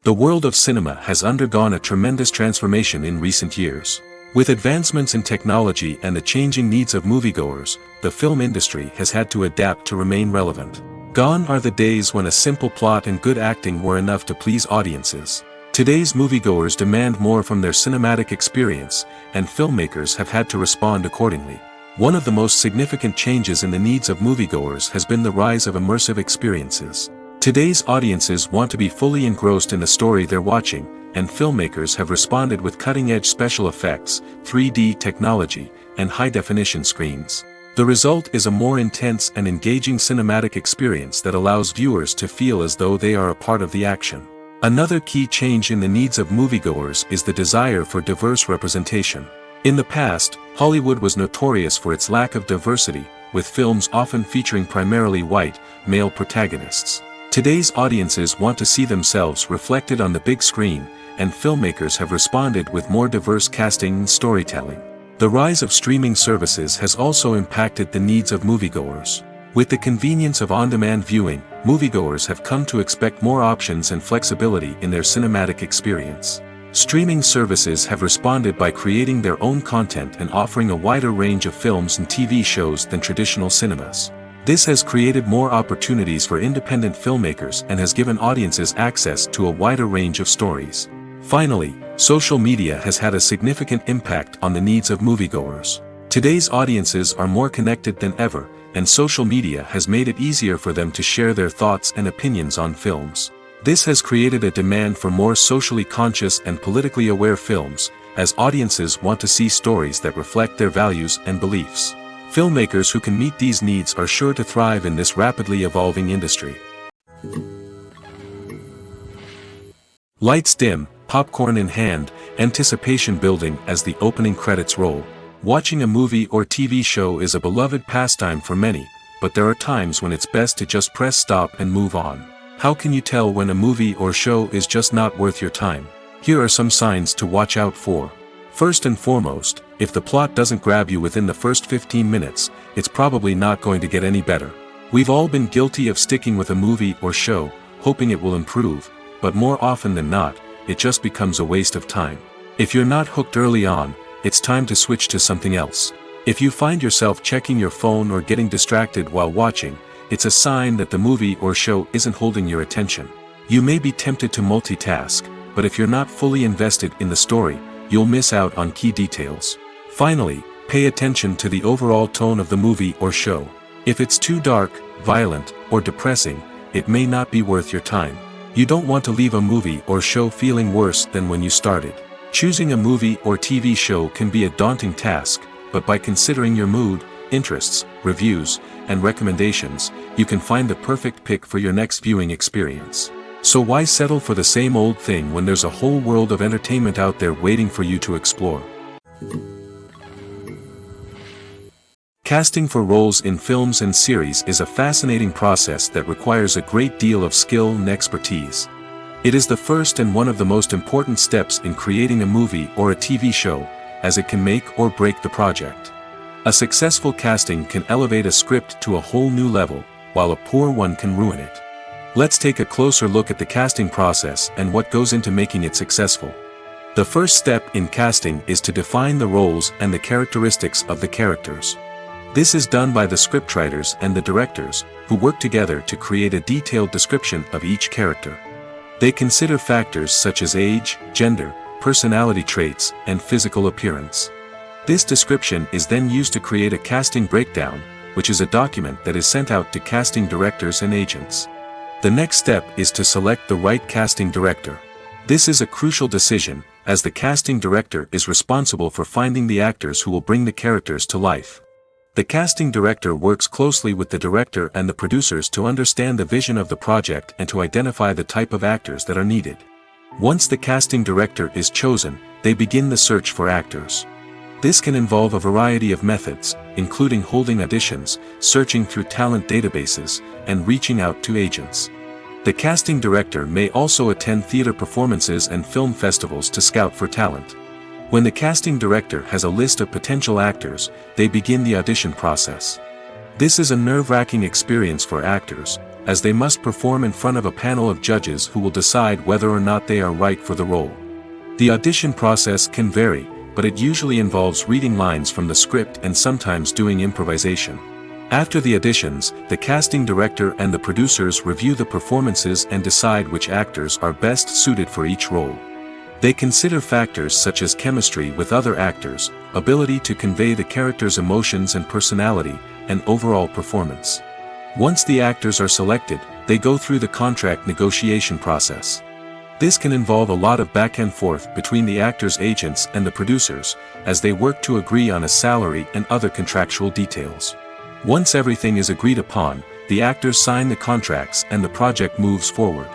The world of cinema has undergone a tremendous transformation in recent years. With advancements in technology and the changing needs of moviegoers, the film industry has had to adapt to remain relevant. Gone are the days when a simple plot and good acting were enough to please audiences. Today's moviegoers demand more from their cinematic experience, and filmmakers have had to respond accordingly. One of the most significant changes in the needs of moviegoers has been the rise of immersive experiences. Today's audiences want to be fully engrossed in the story they're watching, and filmmakers have responded with cutting-edge special effects, 3D technology, and high-definition screens. The result is a more intense and engaging cinematic experience that allows viewers to feel as though they are a part of the action. Another key change in the needs of moviegoers is the desire for diverse representation. In the past, Hollywood was notorious for its lack of diversity, with films often featuring primarily white, male protagonists. Today's audiences want to see themselves reflected on the big screen, and filmmakers have responded with more diverse casting and storytelling. The rise of streaming services has also impacted the needs of moviegoers. With the convenience of on-demand viewing, moviegoers have come to expect more options and flexibility in their cinematic experience. Streaming services have responded by creating their own content and offering a wider range of films and TV shows than traditional cinemas. This has created more opportunities for independent filmmakers and has given audiences access to a wider range of stories. Finally, social media has had a significant impact on the needs of moviegoers. Today's audiences are more connected than ever, and social media has made it easier for them to share their thoughts and opinions on films. This has created a demand for more socially conscious and politically aware films, as audiences want to see stories that reflect their values and beliefs. Filmmakers who can meet these needs are sure to thrive in this rapidly evolving industry. Lights dim, popcorn in hand, anticipation building as the opening credits roll. Watching a movie or TV show is a beloved pastime for many, but there are times when it's best to just press stop and move on. How can you tell when a movie or show is just not worth your time? Here are some signs to watch out for. First and foremost, if the plot doesn't grab you within the first 15 minutes, it's probably not going to get any better. We've all been guilty of sticking with a movie or show, hoping it will improve, but more often than not, it just becomes a waste of time. If you're not hooked early on, it's time to switch to something else. If you find yourself checking your phone or getting distracted while watching, it's a sign that the movie or show isn't holding your attention. You may be tempted to multitask, but if you're not fully invested in the story, you'll miss out on key details. Finally, pay attention to the overall tone of the movie or show. If it's too dark, violent, or depressing, it may not be worth your time. You don't want to leave a movie or show feeling worse than when you started. Choosing a movie or TV show can be a daunting task, but by considering your mood, interests, reviews, and recommendations, you can find the perfect pick for your next viewing experience. So why settle for the same old thing when there's a whole world of entertainment out there waiting for you to explore? Casting for roles in films and series is a fascinating process that requires a great deal of skill and expertise. It is the first and one of the most important steps in creating a movie or a TV show, as it can make or break the project. A successful casting can elevate a script to a whole new level, while a poor one can ruin it. Let's take a closer look at the casting process and what goes into making it successful. The first step in casting is to define the roles and the characteristics of the characters. This is done by the scriptwriters and the directors, who work together to create a detailed description of each character. They consider factors such as age, gender, personality traits, and physical appearance. This description is then used to create a casting breakdown, which is a document that is sent out to casting directors and agents. The next step is to select the right casting director. This is a crucial decision, as the casting director is responsible for finding the actors who will bring the characters to life. The casting director works closely with the director and the producers to understand the vision of the project and to identify the type of actors that are needed. Once the casting director is chosen, they begin the search for actors. This can involve a variety of methods, including holding auditions, searching through talent databases, and reaching out to agents. The casting director may also attend theater performances and film festivals to scout for talent. When the casting director has a list of potential actors, they begin the audition process. This is a nerve-wracking experience for actors, as they must perform in front of a panel of judges who will decide whether or not they are right for the role. The audition process can vary, but it usually involves reading lines from the script and sometimes doing improvisation. After the auditions, the casting director and the producers review the performances and decide which actors are best suited for each role. They consider factors such as chemistry with other actors, ability to convey the character's emotions and personality, and overall performance. Once the actors are selected, they go through the contract negotiation process. This can involve a lot of back and forth between the actors' agents and the producers, as they work to agree on a salary and other contractual details. Once everything is agreed upon, the actors sign the contracts and the project moves forward.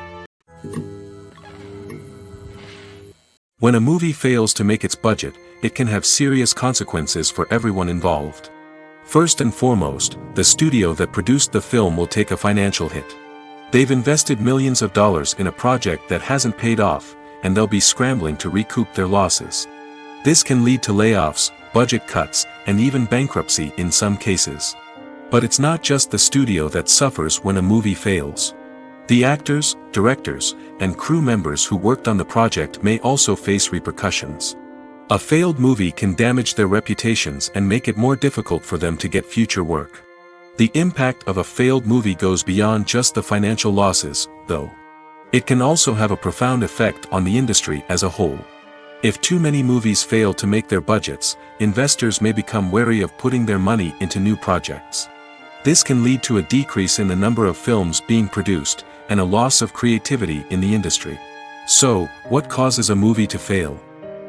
When a movie fails to make its budget, it can have serious consequences for everyone involved. First and foremost, the studio that produced the film will take a financial hit. They've invested millions of dollars in a project that hasn't paid off, and they'll be scrambling to recoup their losses. This can lead to layoffs, budget cuts, and even bankruptcy in some cases. But it's not just the studio that suffers when a movie fails. The actors, directors, and crew members who worked on the project may also face repercussions. A failed movie can damage their reputations and make it more difficult for them to get future work. The impact of a failed movie goes beyond just the financial losses, though. It can also have a profound effect on the industry as a whole. If too many movies fail to make their budgets, investors may become wary of putting their money into new projects. This can lead to a decrease in the number of films being produced, and a loss of creativity in the industry. So, what causes a movie to fail?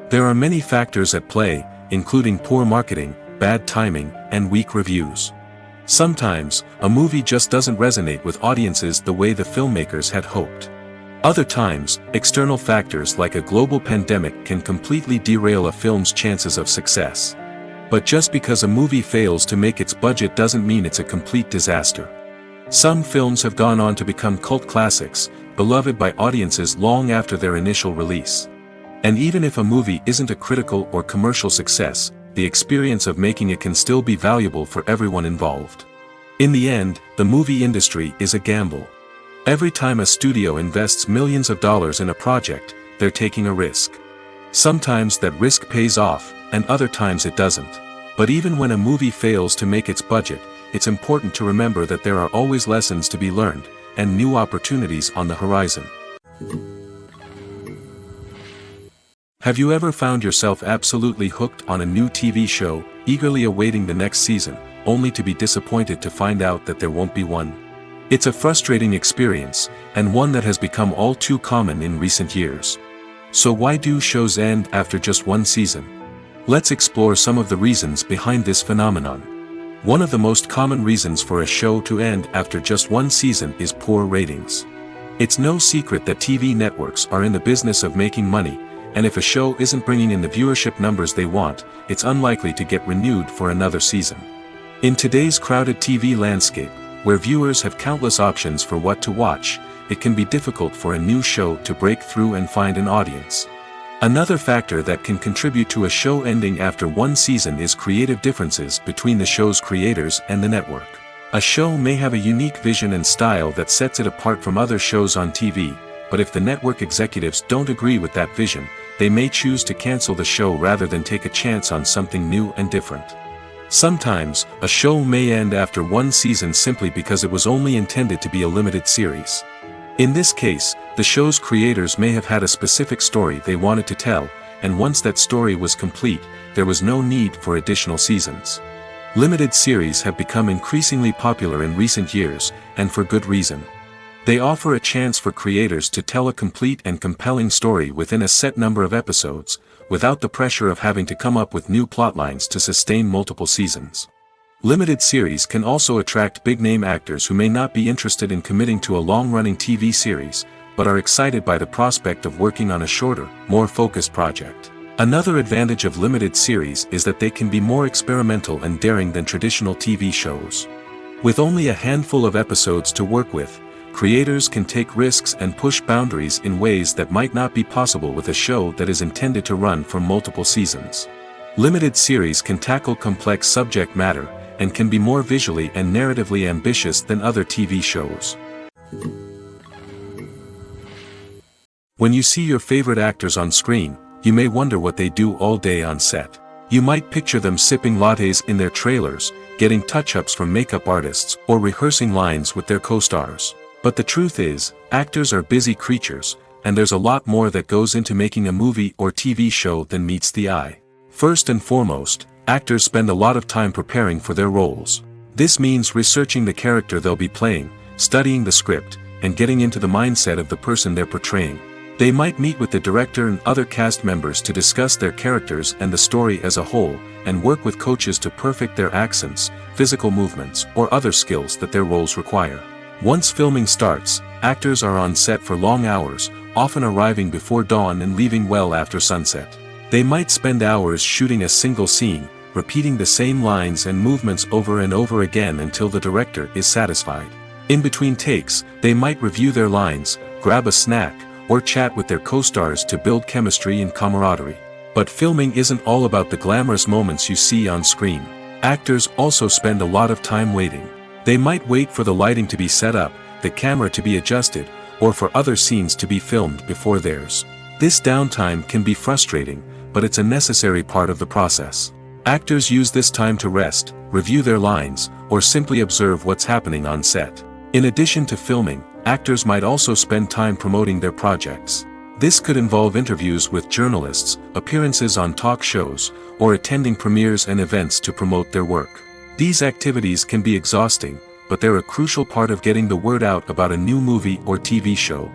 There are many factors at play, including poor marketing, bad timing, and weak reviews. Sometimes, a movie just doesn't resonate with audiences the way the filmmakers had hoped. Other times, external factors like a global pandemic can completely derail a film's chances of success. But just because a movie fails to make its budget doesn't mean it's a complete disaster. Some films have gone on to become cult classics, beloved by audiences long after their initial release. And even if a movie isn't a critical or commercial success, the experience of making it can still be valuable for everyone involved. In the end, the movie industry is a gamble. Every time a studio invests millions of dollars in a project, they're taking a risk. Sometimes that risk pays off, and other times it doesn't. But even when a movie fails to make its budget, it's important to remember that there are always lessons to be learned, and new opportunities on the horizon. Have you ever found yourself absolutely hooked on a new TV show, eagerly awaiting the next season, only to be disappointed to find out that there won't be one? It's a frustrating experience, and one that has become all too common in recent years. So why do shows end after just one season? Let's explore some of the reasons behind this phenomenon. One of the most common reasons for a show to end after just one season is poor ratings. It's no secret that TV networks are in the business of making money, and if a show isn't bringing in the viewership numbers they want, it's unlikely to get renewed for another season. In today's crowded TV landscape, where viewers have countless options for what to watch, it can be difficult for a new show to break through and find an audience. Another factor that can contribute to a show ending after one season is creative differences between the show's creators and the network. A show may have a unique vision and style that sets it apart from other shows on TV, but if the network executives don't agree with that vision, they may choose to cancel the show rather than take a chance on something new and different. Sometimes, a show may end after one season simply because it was only intended to be a limited series. In this case, the show's creators may have had a specific story they wanted to tell, and once that story was complete, there was no need for additional seasons. Limited series have become increasingly popular in recent years, and for good reason. They offer a chance for creators to tell a complete and compelling story within a set number of episodes, without the pressure of having to come up with new plotlines to sustain multiple seasons. Limited series can also attract big-name actors who may not be interested in committing to a long-running TV series, but are excited by the prospect of working on a shorter, more focused project. Another advantage of limited series is that they can be more experimental and daring than traditional TV shows. With only a handful of episodes to work with, creators can take risks and push boundaries in ways that might not be possible with a show that is intended to run for multiple seasons. Limited series can tackle complex subject matter, and can be more visually and narratively ambitious than other TV shows. When you see your favorite actors on screen, you may wonder what they do all day on set. You might picture them sipping lattes in their trailers, getting touch-ups from makeup artists, or rehearsing lines with their co-stars. But the truth is, actors are busy creatures, and there's a lot more that goes into making a movie or TV show than meets the eye. First and foremost, actors spend a lot of time preparing for their roles. This means researching the character they'll be playing, studying the script, and getting into the mindset of the person they're portraying. They might meet with the director and other cast members to discuss their characters and the story as a whole, and work with coaches to perfect their accents, physical movements, or other skills that their roles require. Once filming starts, actors are on set for long hours, often arriving before dawn and leaving well after sunset. They might spend hours shooting a single scene, repeating the same lines and movements over and over again until the director is satisfied. In between takes, they might review their lines, grab a snack, or chat with their co-stars to build chemistry and camaraderie. But filming isn't all about the glamorous moments you see on screen. Actors also spend a lot of time waiting. They might wait for the lighting to be set up, the camera to be adjusted, or for other scenes to be filmed before theirs. This downtime can be frustrating, but it's a necessary part of the process. Actors use this time to rest, review their lines, or simply observe what's happening on set. In addition to filming, actors might also spend time promoting their projects. This could involve interviews with journalists, appearances on talk shows, or attending premieres and events to promote their work. These activities can be exhausting, but they're a crucial part of getting the word out about a new movie or TV show.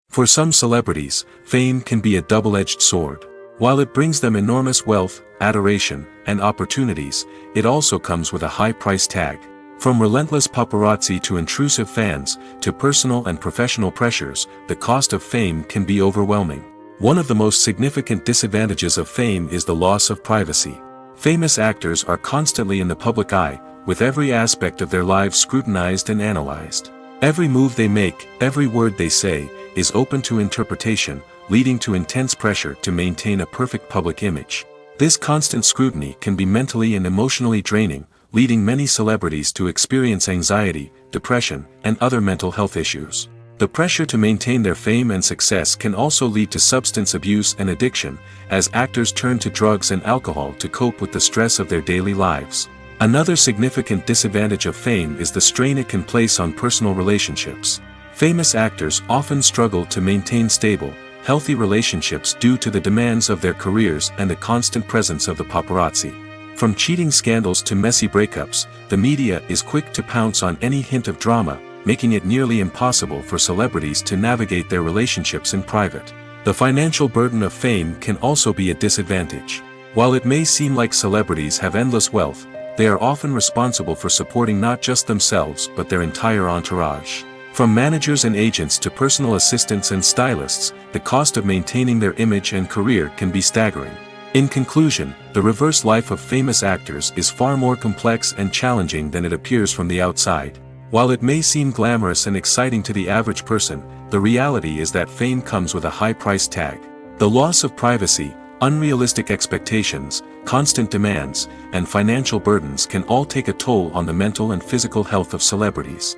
For some celebrities, fame can be a double-edged sword. While it brings them enormous wealth, adoration, and opportunities, it also comes with a high price tag. From relentless paparazzi to intrusive fans, to personal and professional pressures, the cost of fame can be overwhelming. One of the most significant disadvantages of fame is the loss of privacy. Famous actors are constantly in the public eye, with every aspect of their lives scrutinized and analyzed. Every move they make, every word they say, is open to interpretation, leading to intense pressure to maintain a perfect public image. This constant scrutiny can be mentally and emotionally draining, leading many celebrities to experience anxiety, depression, and other mental health issues. The pressure to maintain their fame and success can also lead to substance abuse and addiction, as actors turn to drugs and alcohol to cope with the stress of their daily lives. Another significant disadvantage of fame is the strain it can place on personal relationships. Famous actors often struggle to maintain stable, healthy relationships due to the demands of their careers and the constant presence of the paparazzi. From cheating scandals to messy breakups, the media is quick to pounce on any hint of drama, making it nearly impossible for celebrities to navigate their relationships in private. The financial burden of fame can also be a disadvantage. While it may seem like celebrities have endless wealth, they are often responsible for supporting not just themselves but their entire entourage. From managers and agents to personal assistants and stylists, the cost of maintaining their image and career can be staggering. In conclusion, the reverse life of famous actors is far more complex and challenging than it appears from the outside. While it may seem glamorous and exciting to the average person, the reality is that fame comes with a high price tag. The loss of privacy, unrealistic expectations, constant demands, and financial burdens can all take a toll on the mental and physical health of celebrities.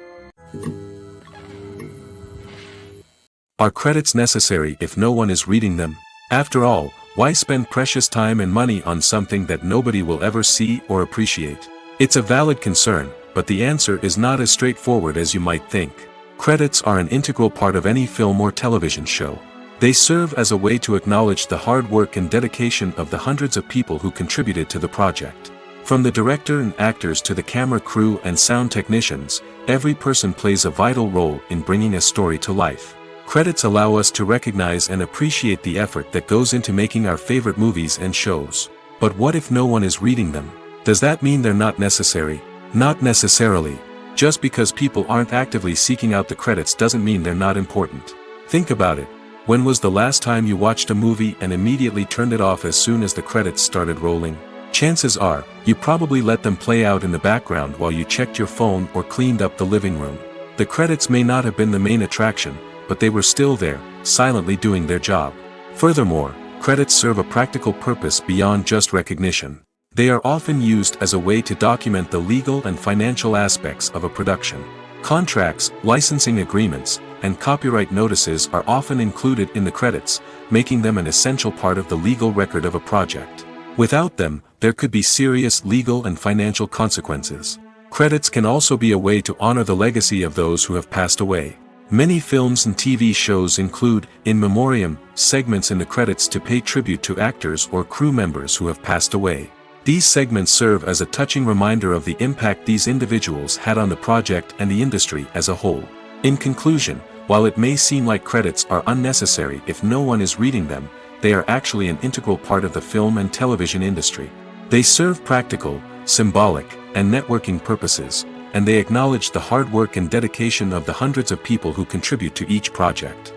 Are credits necessary if no one is reading them? After all, why spend precious time and money on something that nobody will ever see or appreciate? It's a valid concern, but the answer is not as straightforward as you might think. Credits are an integral part of any film or television show. They serve as a way to acknowledge the hard work and dedication of the hundreds of people who contributed to the project. From the director and actors to the camera crew and sound technicians, every person plays a vital role in bringing a story to life. Credits allow us to recognize and appreciate the effort that goes into making our favorite movies and shows. But what if no one is reading them? Does that mean they're not necessary? Not necessarily. Just because people aren't actively seeking out the credits doesn't mean they're not important. Think about it. When was the last time you watched a movie and immediately turned it off as soon as the credits started rolling? Chances are, you probably let them play out in the background while you checked your phone or cleaned up the living room. The credits may not have been the main attraction, but they were still there, silently doing their job. Furthermore, credits serve a practical purpose beyond just recognition. They are often used as a way to document the legal and financial aspects of a production. Contracts, licensing agreements, and copyright notices are often included in the credits, making them an essential part of the legal record of a project. Without them, there could be serious legal and financial consequences. Credits can also be a way to honor the legacy of those who have passed away. Many films and TV shows include, in memoriam, segments in the credits to pay tribute to actors or crew members who have passed away. These segments serve as a touching reminder of the impact these individuals had on the project and the industry as a whole. In conclusion, while it may seem like credits are unnecessary if no one is reading them, they are actually an integral part of the film and television industry. They serve practical, symbolic, and networking purposes, and they acknowledge the hard work and dedication of the hundreds of people who contribute to each project.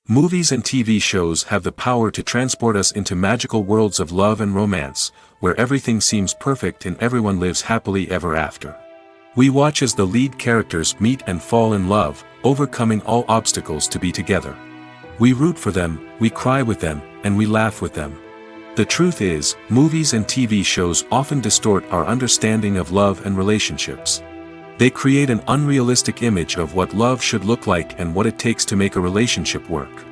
Movies and TV shows have the power to transport us into magical worlds of love and romance, where everything seems perfect and everyone lives happily ever after. We watch as the lead characters meet and fall in love, overcoming all obstacles to be together. We root for them, we cry with them, and we laugh with them. The truth is, movies and TV shows often distort our understanding of love and relationships. They create an unrealistic image of what love should look like and what it takes to make a relationship work.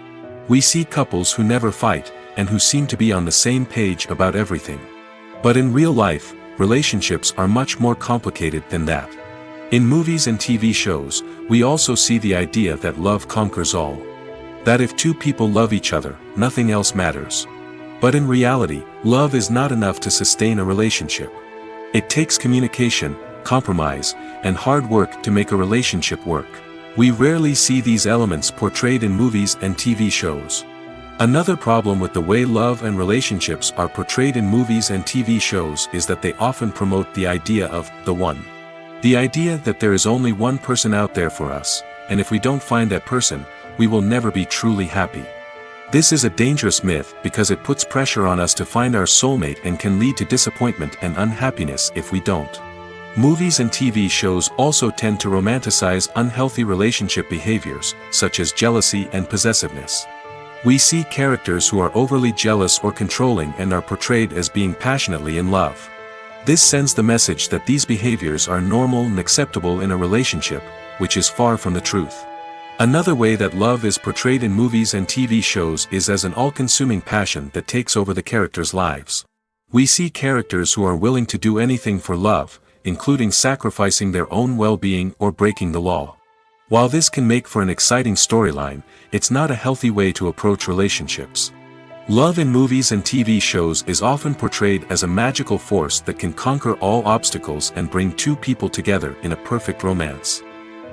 We see couples who never fight, and who seem to be on the same page about everything. But in real life, relationships are much more complicated than that. In movies and TV shows, we also see the idea that love conquers all. That if two people love each other, nothing else matters. But in reality, love is not enough to sustain a relationship. It takes communication, compromise, and hard work to make a relationship work. We rarely see these elements portrayed in movies and TV shows. Another problem with the way love and relationships are portrayed in movies and TV shows is that they often promote the idea of the one. The idea that there is only one person out there for us, and if we don't find that person, we will never be truly happy. This is a dangerous myth because it puts pressure on us to find our soulmate and can lead to disappointment and unhappiness if we don't. Movies and TV shows also tend to romanticize unhealthy relationship behaviors, such as jealousy and possessiveness. We see characters who are overly jealous or controlling and are portrayed as being passionately in love. This sends the message that these behaviors are normal and acceptable in a relationship, which is far from the truth. Another way that love is portrayed in movies and TV shows is as an all-consuming passion that takes over the characters' lives. We see characters who are willing to do anything for love, including sacrificing their own well-being or breaking the law. While this can make for an exciting storyline, it's not a healthy way to approach relationships. Love in movies and TV shows is often portrayed as a magical force that can conquer all obstacles and bring two people together in a perfect romance.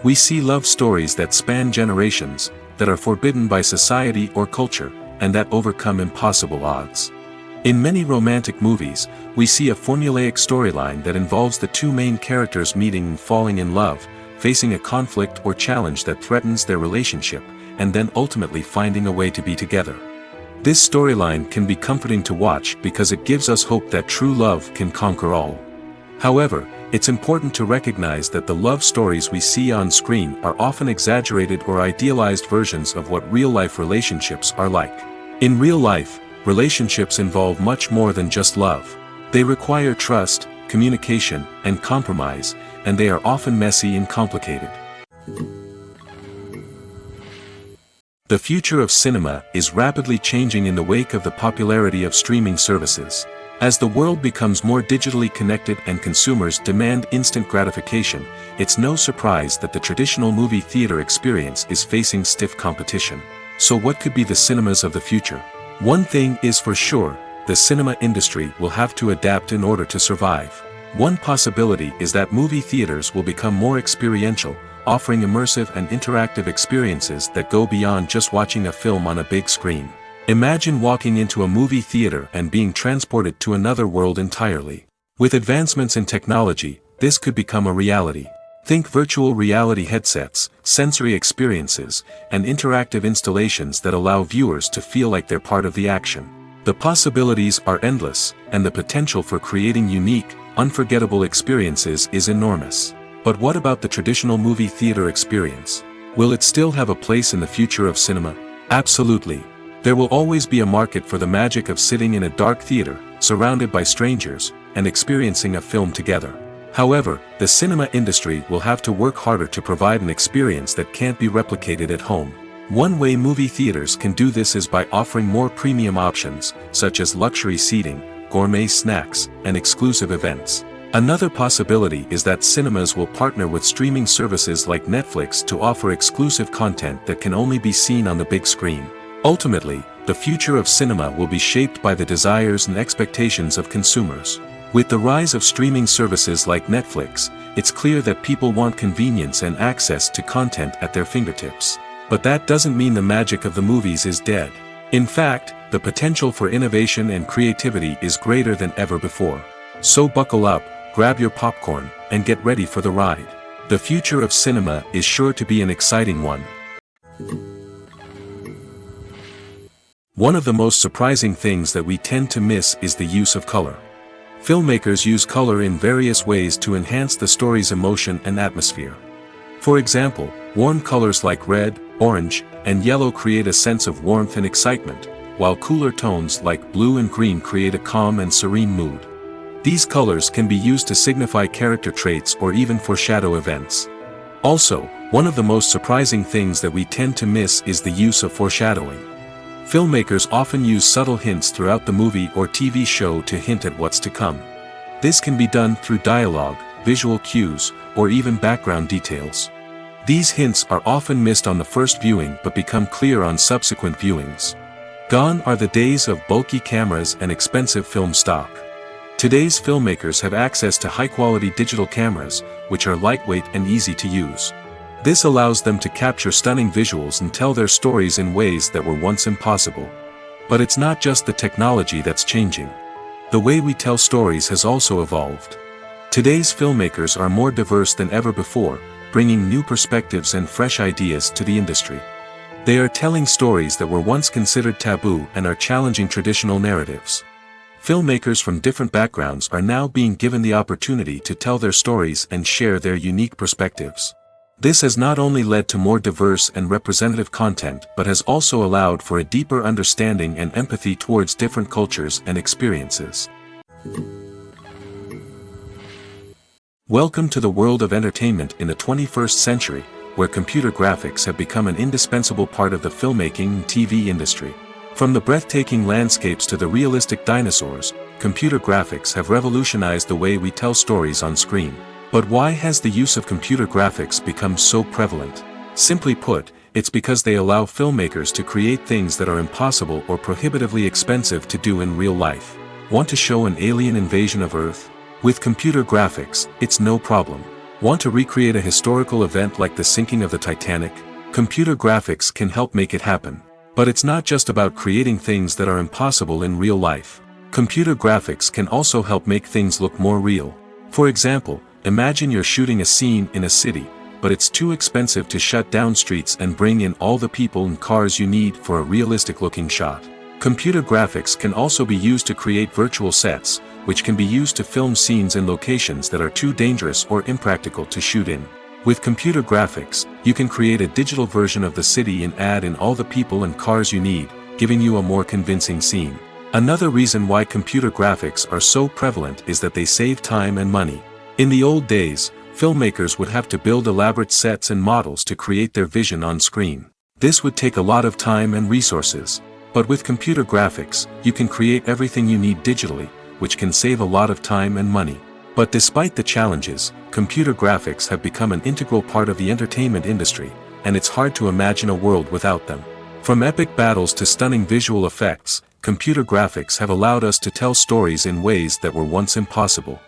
We see love stories that span generations, that are forbidden by society or culture, and that overcome impossible odds. In many romantic movies, we see a formulaic storyline that involves the two main characters meeting and falling in love, facing a conflict or challenge that threatens their relationship, and then ultimately finding a way to be together. This storyline can be comforting to watch because it gives us hope that true love can conquer all. However, it's important to recognize that the love stories we see on screen are often exaggerated or idealized versions of what real-life relationships are like. In real life, relationships involve much more than just love. They require trust, communication, and compromise, and they are often messy and complicated. The future of cinema is rapidly changing in the wake of the popularity of streaming services. As the world becomes more digitally connected and consumers demand instant gratification, it's no surprise that the traditional movie theater experience is facing stiff competition. So what could be the cinemas of the future? One thing is for sure, the cinema industry will have to adapt in order to survive. One possibility is that movie theaters will become more experiential, offering immersive and interactive experiences that go beyond just watching a film on a big screen. Imagine walking into a movie theater and being transported to another world entirely. With advancements in technology, this could become a reality. Think virtual reality headsets, sensory experiences, and interactive installations that allow viewers to feel like they're part of the action. The possibilities are endless, and the potential for creating unique, unforgettable experiences is enormous. But what about the traditional movie theater experience? Will it still have a place in the future of cinema? Absolutely. There will always be a market for the magic of sitting in a dark theater, surrounded by strangers, and experiencing a film together. However, the cinema industry will have to work harder to provide an experience that can't be replicated at home. One way movie theaters can do this is by offering more premium options, such as luxury seating, gourmet snacks, and exclusive events. Another possibility is that cinemas will partner with streaming services like Netflix to offer exclusive content that can only be seen on the big screen. Ultimately, the future of cinema will be shaped by the desires and expectations of consumers. With the rise of streaming services like Netflix, it's clear that people want convenience and access to content at their fingertips. But that doesn't mean the magic of the movies is dead. In fact, the potential for innovation and creativity is greater than ever before. So buckle up, grab your popcorn, and get ready for the ride. The future of cinema is sure to be an exciting one. One of the most surprising things that we tend to miss is the use of color. Filmmakers use color in various ways to enhance the story's emotion and atmosphere. For example, warm colors like red, orange, and yellow create a sense of warmth and excitement, while cooler tones like blue and green create a calm and serene mood. These colors can be used to signify character traits or even foreshadow events. Also, one of the most surprising things that we tend to miss is the use of foreshadowing. Filmmakers often use subtle hints throughout the movie or TV show to hint at what's to come. This can be done through dialogue, visual cues, or even background details. These hints are often missed on the first viewing but become clear on subsequent viewings. Gone are the days of bulky cameras and expensive film stock. Today's filmmakers have access to high-quality digital cameras, which are lightweight and easy to use. This allows them to capture stunning visuals and tell their stories in ways that were once impossible. But it's not just the technology that's changing. The way we tell stories has also evolved. Today's filmmakers are more diverse than ever before, bringing new perspectives and fresh ideas to the industry. They are telling stories that were once considered taboo and are challenging traditional narratives. Filmmakers from different backgrounds are now being given the opportunity to tell their stories and share their unique perspectives. This has not only led to more diverse and representative content but has also allowed for a deeper understanding and empathy towards different cultures and experiences. Welcome to the world of entertainment in the 21st century, where computer graphics have become an indispensable part of the filmmaking and TV industry. From the breathtaking landscapes to the realistic dinosaurs, computer graphics have revolutionized the way we tell stories on screen. But why has the use of computer graphics become so prevalent? Simply put, it's because they allow filmmakers to create things that are impossible or prohibitively expensive to do in real life. Want to show an alien invasion of Earth? With computer graphics, it's no problem. Want to recreate a historical event like the sinking of the Titanic? Computer graphics can help make it happen. But it's not just about creating things that are impossible in real life. Computer graphics can also help make things look more real. For example, imagine you're shooting a scene in a city, but it's too expensive to shut down streets and bring in all the people and cars you need for a realistic-looking shot. Computer graphics can also be used to create virtual sets, which can be used to film scenes in locations that are too dangerous or impractical to shoot in. With computer graphics, you can create a digital version of the city and add in all the people and cars you need, giving you a more convincing scene. Another reason why computer graphics are so prevalent is that they save time and money. In the old days, filmmakers would have to build elaborate sets and models to create their vision on screen. This would take a lot of time and resources. But with computer graphics, you can create everything you need digitally, which can save a lot of time and money. But despite the challenges, computer graphics have become an integral part of the entertainment industry, and it's hard to imagine a world without them. From epic battles to stunning visual effects, computer graphics have allowed us to tell stories in ways that were once impossible.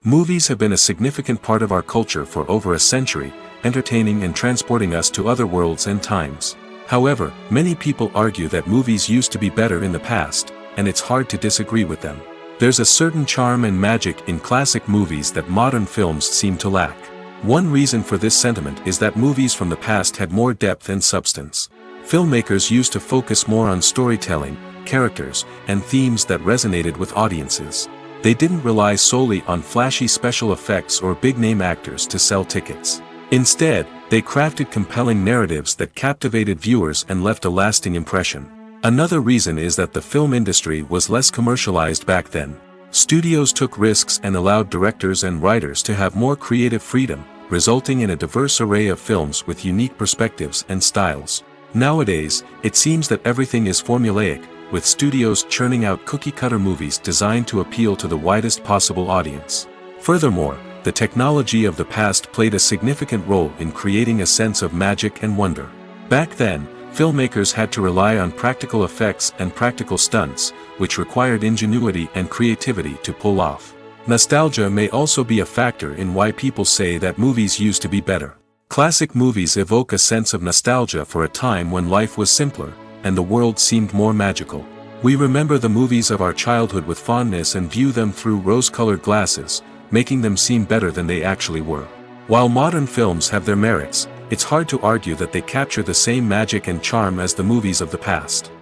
Movies have been a significant part of our culture for over a century, entertaining and transporting us to other worlds and times. However, many people argue that movies used to be better in the past, and it's hard to disagree with them. There's a certain charm and magic in classic movies that modern films seem to lack. One reason for this sentiment is that movies from the past had more depth and substance. Filmmakers used to focus more on storytelling, characters, and themes that resonated with audiences. They didn't rely solely on flashy special effects or big-name actors to sell tickets. Instead, they crafted compelling narratives that captivated viewers and left a lasting impression. Another reason is that the film industry was less commercialized back then. Studios took risks and allowed directors and writers to have more creative freedom, resulting in a diverse array of films with unique perspectives and styles. Nowadays, it seems that everything is formulaic, with studios churning out cookie-cutter movies designed to appeal to the widest possible audience. Furthermore, the technology of the past played a significant role in creating a sense of magic and wonder. Back then, filmmakers had to rely on practical effects and practical stunts, which required ingenuity and creativity to pull off. Nostalgia may also be a factor in why people say that movies used to be better. Classic movies evoke a sense of nostalgia for a time when life was simpler, and the world seemed more magical. We remember the movies of our childhood with fondness and view them through rose-colored glasses, making them seem better than they actually were. While modern films have their merits, it's hard to argue that they capture the same magic and charm as the movies of the past.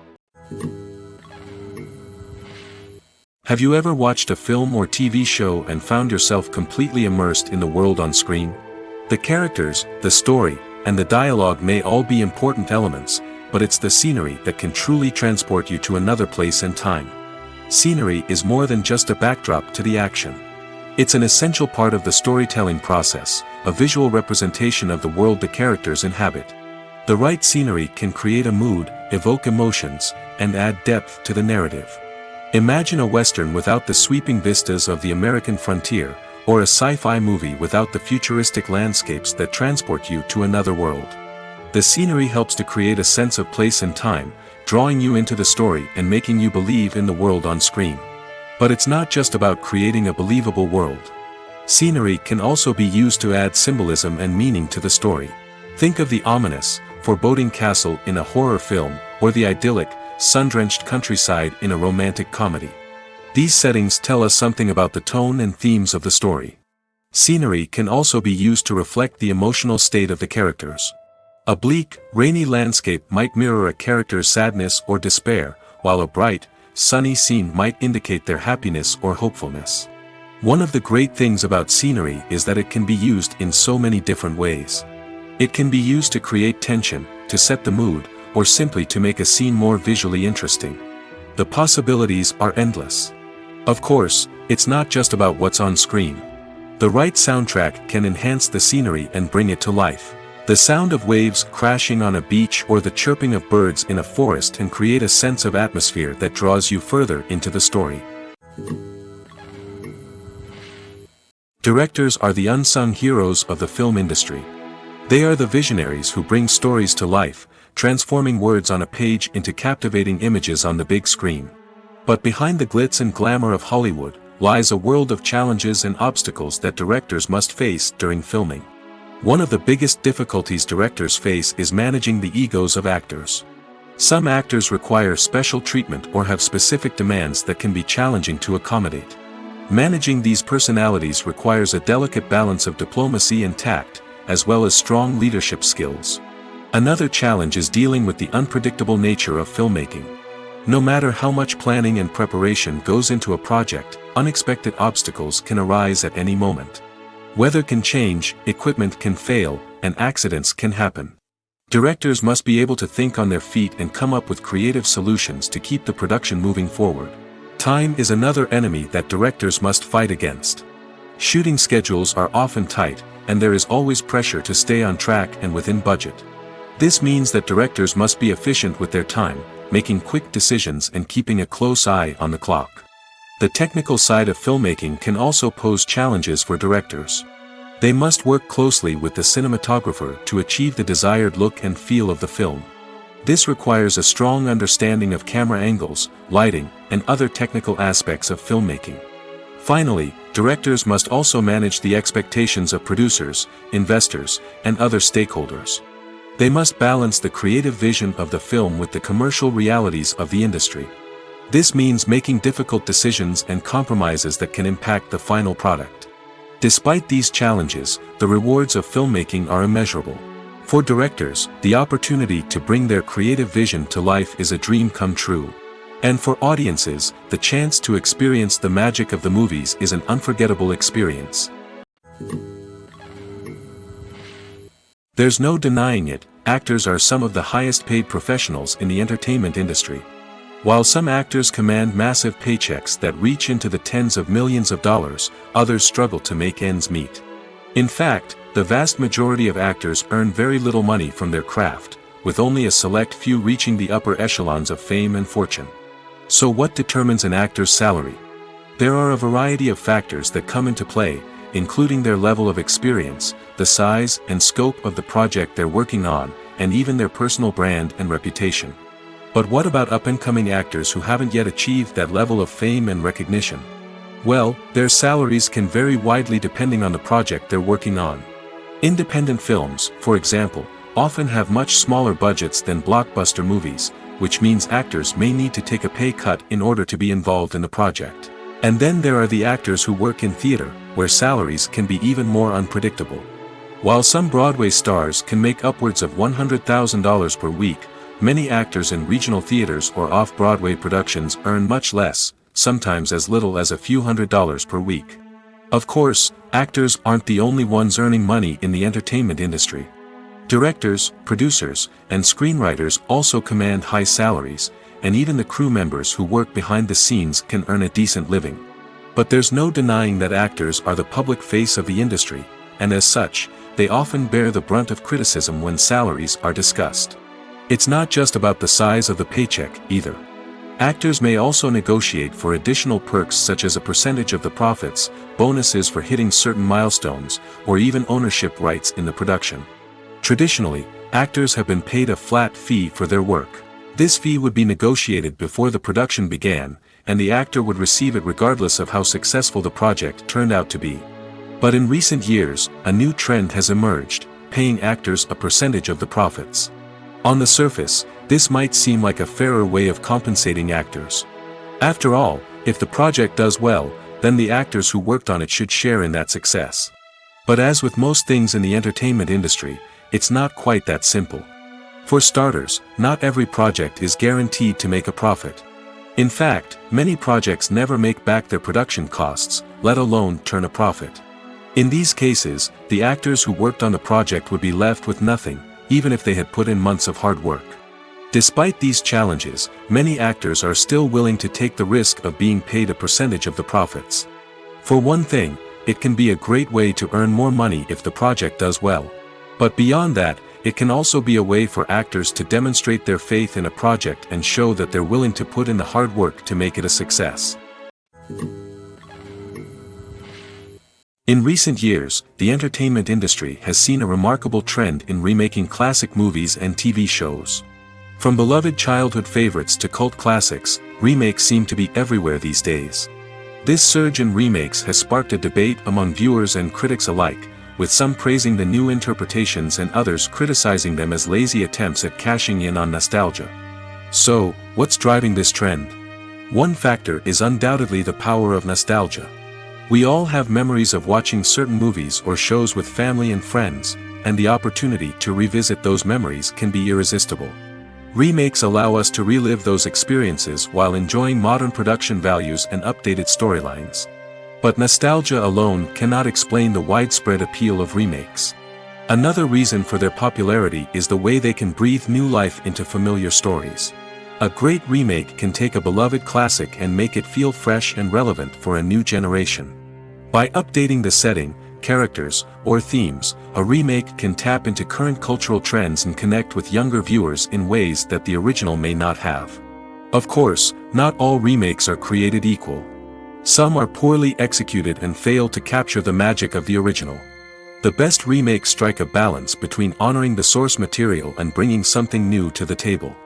Have you ever watched a film or TV show and found yourself completely immersed in the world on screen? The characters, the story, and the dialogue may all be important elements, but it's the scenery that can truly transport you to another place and time. Scenery is more than just a backdrop to the action. It's an essential part of the storytelling process, a visual representation of the world the characters inhabit. The right scenery can create a mood, evoke emotions, and add depth to the narrative. Imagine a Western without the sweeping vistas of the American frontier, or a sci-fi movie without the futuristic landscapes that transport you to another world. The scenery helps to create a sense of place and time, drawing you into the story and making you believe in the world on screen. But it's not just about creating a believable world. Scenery can also be used to add symbolism and meaning to the story. Think of the ominous, foreboding castle in a horror film, or the idyllic, sun-drenched countryside in a romantic comedy. These settings tell us something about the tone and themes of the story. Scenery can also be used to reflect the emotional state of the characters. A bleak, rainy landscape might mirror a character's sadness or despair, while a bright, sunny scene might indicate their happiness or hopefulness. One of the great things about scenery is that it can be used in so many different ways. It can be used to create tension, to set the mood, or simply to make a scene more visually interesting. The possibilities are endless. Of course, it's not just about what's on screen. The right soundtrack can enhance the scenery and bring it to life. The sound of waves crashing on a beach or the chirping of birds in a forest can create a sense of atmosphere that draws you further into the story. Directors are the unsung heroes of the film industry. They are the visionaries who bring stories to life, transforming words on a page into captivating images on the big screen. But behind the glitz and glamour of Hollywood lies a world of challenges and obstacles that directors must face during filming. One of the biggest difficulties directors face is managing the egos of actors. Some actors require special treatment or have specific demands that can be challenging to accommodate. Managing these personalities requires a delicate balance of diplomacy and tact, as well as strong leadership skills. Another challenge is dealing with the unpredictable nature of filmmaking. No matter how much planning and preparation goes into a project, unexpected obstacles can arise at any moment. Weather can change, equipment can fail, and accidents can happen. Directors must be able to think on their feet and come up with creative solutions to keep the production moving forward. Time is another enemy that directors must fight against. Shooting schedules are often tight, and there is always pressure to stay on track and within budget. This means that directors must be efficient with their time, making quick decisions and keeping a close eye on the clock. The technical side of filmmaking can also pose challenges for directors. They must work closely with the cinematographer to achieve the desired look and feel of the film. This requires a strong understanding of camera angles, lighting, and other technical aspects of filmmaking. Finally, directors must also manage the expectations of producers, investors, and other stakeholders. They must balance the creative vision of the film with the commercial realities of the industry. This means making difficult decisions and compromises that can impact the final product. Despite these challenges, the rewards of filmmaking are immeasurable. For directors, the opportunity to bring their creative vision to life is a dream come true. And for audiences, the chance to experience the magic of the movies is an unforgettable experience. There's no denying it, actors are some of the highest paid professionals in the entertainment industry. While some actors command massive paychecks that reach into the tens of millions of dollars, others struggle to make ends meet. In fact, the vast majority of actors earn very little money from their craft, with only a select few reaching the upper echelons of fame and fortune. So what determines an actor's salary? There are a variety of factors that come into play, including their level of experience, the size and scope of the project they're working on, and even their personal brand and reputation. But what about up-and-coming actors who haven't yet achieved that level of fame and recognition? Well, their salaries can vary widely depending on the project they're working on. Independent films, for example, often have much smaller budgets than blockbuster movies, which means actors may need to take a pay cut in order to be involved in the project. And then there are the actors who work in theater, where salaries can be even more unpredictable. While some Broadway stars can make upwards of $100,000 per week, many actors in regional theaters or off-Broadway productions earn much less, sometimes as little as a few $100s per week. Of course, actors aren't the only ones earning money in the entertainment industry. Directors, producers, and screenwriters also command high salaries, and even the crew members who work behind the scenes can earn a decent living. But there's no denying that actors are the public face of the industry, and as such, they often bear the brunt of criticism when salaries are discussed. It's not just about the size of the paycheck, either. Actors may also negotiate for additional perks such as a percentage of the profits, bonuses for hitting certain milestones, or even ownership rights in the production. Traditionally, actors have been paid a flat fee for their work. This fee would be negotiated before the production began, and the actor would receive it regardless of how successful the project turned out to be. But in recent years, a new trend has emerged, paying actors a percentage of the profits. On the surface, this might seem like a fairer way of compensating actors. After all, if the project does well, then the actors who worked on it should share in that success. But as with most things in the entertainment industry, it's not quite that simple. For starters, not every project is guaranteed to make a profit. In fact, many projects never make back their production costs, let alone turn a profit. In these cases, the actors who worked on the project would be left with nothing, even if they had put in months of hard work. Despite these challenges, many actors are still willing to take the risk of being paid a percentage of the profits. For one thing, it can be a great way to earn more money if the project does well. But beyond that, it can also be a way for actors to demonstrate their faith in a project and show that they're willing to put in the hard work to make it a success. In recent years, the entertainment industry has seen a remarkable trend in remaking classic movies and TV shows. From beloved childhood favorites to cult classics, remakes seem to be everywhere these days. This surge in remakes has sparked a debate among viewers and critics alike, with some praising the new interpretations and others criticizing them as lazy attempts at cashing in on nostalgia. So, what's driving this trend? One factor is undoubtedly the power of nostalgia. We all have memories of watching certain movies or shows with family and friends, and the opportunity to revisit those memories can be irresistible. Remakes allow us to relive those experiences while enjoying modern production values and updated storylines. But nostalgia alone cannot explain the widespread appeal of remakes. Another reason for their popularity is the way they can breathe new life into familiar stories. A great remake can take a beloved classic and make it feel fresh and relevant for a new generation. By updating the setting, characters, or themes, a remake can tap into current cultural trends and connect with younger viewers in ways that the original may not have. Of course, not all remakes are created equal. Some are poorly executed and fail to capture the magic of the original. The best remakes strike a balance between honoring the source material and bringing something new to the table.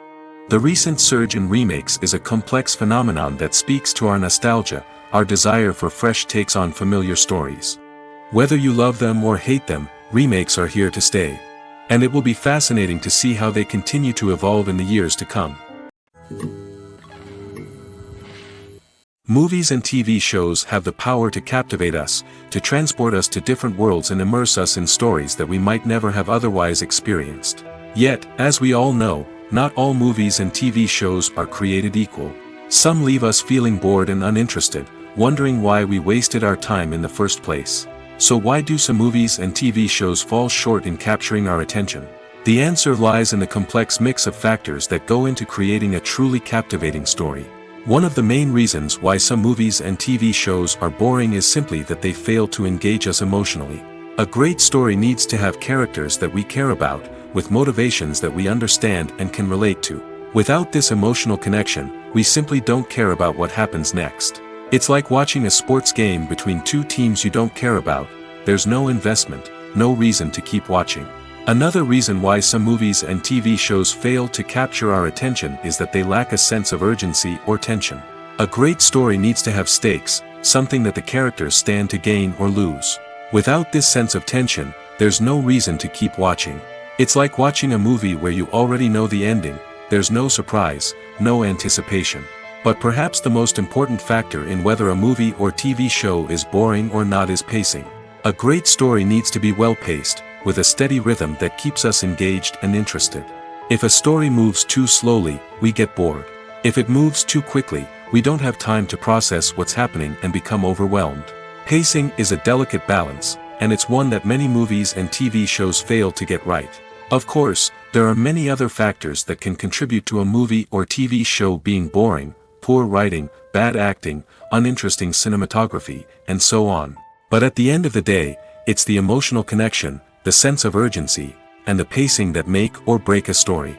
The recent surge in remakes is a complex phenomenon that speaks to our nostalgia, our desire for fresh takes on familiar stories. Whether you love them or hate them, remakes are here to stay. And it will be fascinating to see how they continue to evolve in the years to come. Movies and TV shows have the power to captivate us, to transport us to different worlds and immerse us in stories that we might never have otherwise experienced. Yet, as we all know, not all movies and TV shows are created equal. Some leave us feeling bored and uninterested, wondering why we wasted our time in the first place. So why do some movies and TV shows fall short in capturing our attention? The answer lies in the complex mix of factors that go into creating a truly captivating story. One of the main reasons why some movies and TV shows are boring is simply that they fail to engage us emotionally. A great story needs to have characters that we care about, with motivations that we understand and can relate to. Without this emotional connection, we simply don't care about what happens next. It's like watching a sports game between two teams you don't care about. There's no investment, no reason to keep watching. Another reason why some movies and TV shows fail to capture our attention is that they lack a sense of urgency or tension. A great story needs to have stakes, something that the characters stand to gain or lose. Without this sense of tension, there's no reason to keep watching. It's like watching a movie where you already know the ending. There's no surprise, no anticipation. But perhaps the most important factor in whether a movie or TV show is boring or not is pacing. A great story needs to be well-paced, with a steady rhythm that keeps us engaged and interested. If a story moves too slowly, we get bored. If it moves too quickly, we don't have time to process what's happening and become overwhelmed. Pacing is a delicate balance, and it's one that many movies and TV shows fail to get right. Of course, there are many other factors that can contribute to a movie or TV show being boring: poor writing, bad acting, uninteresting cinematography, and so on. But at the end of the day, it's the emotional connection, the sense of urgency, and the pacing that make or break a story.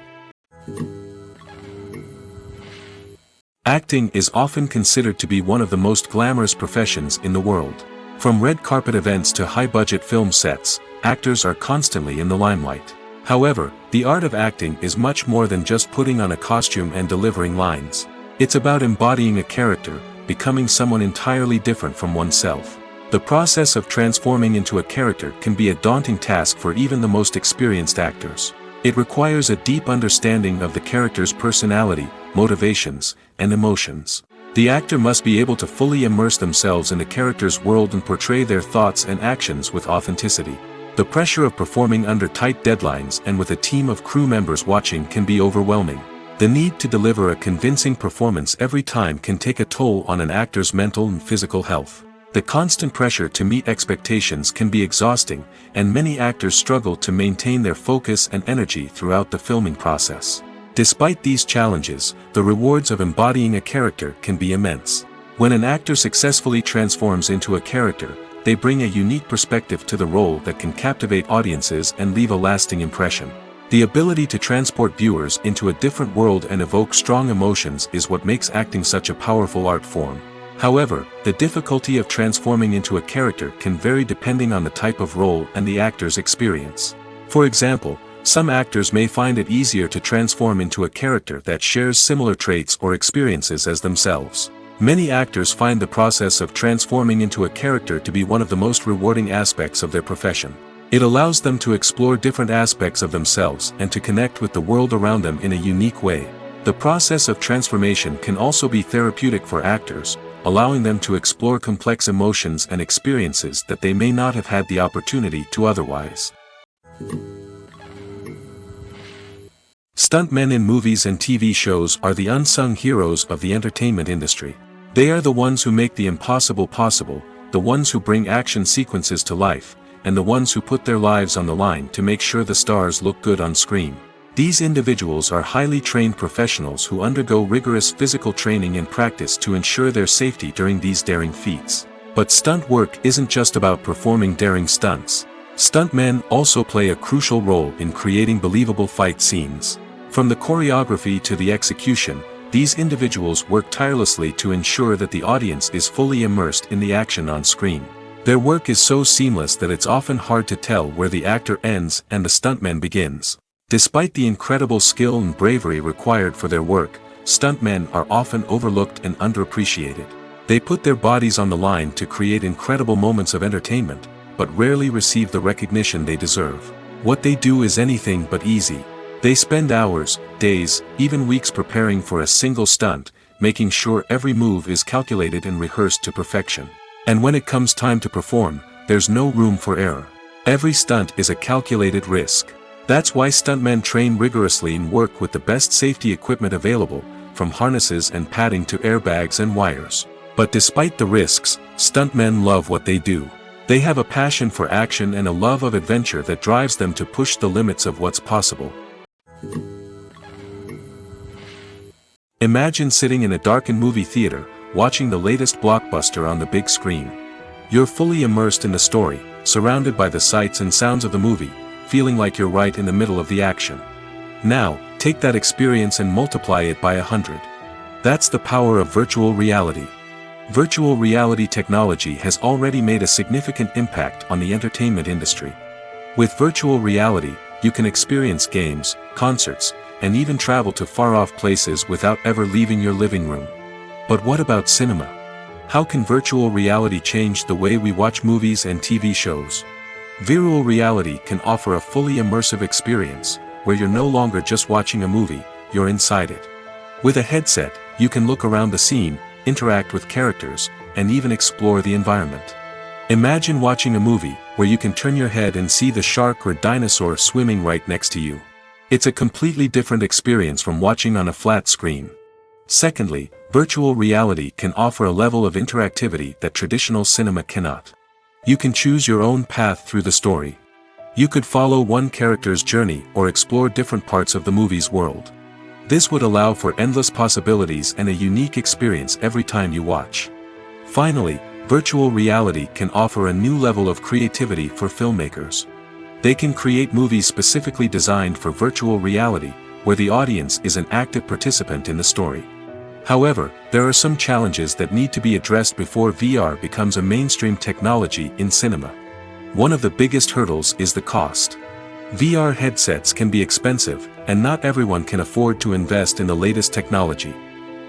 Acting is often considered to be one of the most glamorous professions in the world. From red carpet events to high-budget film sets, actors are constantly in the limelight. However, the art of acting is much more than just putting on a costume and delivering lines. It's about embodying a character, becoming someone entirely different from oneself. The process of transforming into a character can be a daunting task for even the most experienced actors. It requires a deep understanding of the character's personality, motivations, and emotions. The actor must be able to fully immerse themselves in the character's world and portray their thoughts and actions with authenticity. The pressure of performing under tight deadlines and with a team of crew members watching can be overwhelming. The need to deliver a convincing performance every time can take a toll on an actor's mental and physical health. The constant pressure to meet expectations can be exhausting, and many actors struggle to maintain their focus and energy throughout the filming process. Despite these challenges, the rewards of embodying a character can be immense. When an actor successfully transforms into a character, they bring a unique perspective to the role that can captivate audiences and leave a lasting impression. The ability to transport viewers into a different world and evoke strong emotions is what makes acting such a powerful art form. However, the difficulty of transforming into a character can vary depending on the type of role and the actor's experience. For example, some actors may find it easier to transform into a character that shares similar traits or experiences as themselves. Many actors find the process of transforming into a character to be one of the most rewarding aspects of their profession. It allows them to explore different aspects of themselves and to connect with the world around them in a unique way. The process of transformation can also be therapeutic for actors, allowing them to explore complex emotions and experiences that they may not have had the opportunity to otherwise. Stuntmen in movies and TV shows are the unsung heroes of the entertainment industry. They are the ones who make the impossible possible, the ones who bring action sequences to life, and the ones who put their lives on the line to make sure the stars look good on screen. These individuals are highly trained professionals who undergo rigorous physical training and practice to ensure their safety during these daring feats. But stunt work isn't just about performing daring stunts. Stuntmen also play a crucial role in creating believable fight scenes. From the choreography to the execution, these individuals work tirelessly to ensure that the audience is fully immersed in the action on screen. Their work is so seamless that it's often hard to tell where the actor ends and the stuntman begins. Despite the incredible skill and bravery required for their work, stuntmen are often overlooked and underappreciated. They put their bodies on the line to create incredible moments of entertainment, but rarely receive the recognition they deserve. What they do is anything but easy. They spend hours, days, even weeks preparing for a single stunt, making sure every move is calculated and rehearsed to perfection. And when it comes time to perform, there's no room for error. Every stunt is a calculated risk. That's why stuntmen train rigorously and work with the best safety equipment available, from harnesses and padding to airbags and wires. But despite the risks, stuntmen love what they do. They have a passion for action and a love of adventure that drives them to push the limits of what's possible. Imagine sitting in a darkened movie theater, watching the latest blockbuster on the big screen. You're fully immersed in the story, surrounded by the sights and sounds of the movie, feeling like you're right in the middle of the action. Now, take that experience and multiply it by 100. That's the power of virtual reality. Virtual reality technology has already made a significant impact on the entertainment industry. With virtual reality, you can experience games, concerts, and even travel to far-off places without ever leaving your living room. But what about cinema? How can virtual reality change the way we watch movies and TV shows? Virtual reality can offer a fully immersive experience, where you're no longer just watching a movie, you're inside it. With a headset, you can look around the scene, interact with characters, and even explore the environment. Imagine watching a movie, where you can turn your head and see the shark or dinosaur swimming right next to you. It's a completely different experience from watching on a flat screen. Secondly, virtual reality can offer a level of interactivity that traditional cinema cannot. You can choose your own path through the story. You could follow one character's journey or explore different parts of the movie's world. This would allow for endless possibilities and a unique experience every time you watch. Finally, virtual reality can offer a new level of creativity for filmmakers. They can create movies specifically designed for virtual reality, where the audience is an active participant in the story. However, there are some challenges that need to be addressed before VR becomes a mainstream technology in cinema. One of the biggest hurdles is the cost. VR headsets can be expensive, and not everyone can afford to invest in the latest technology.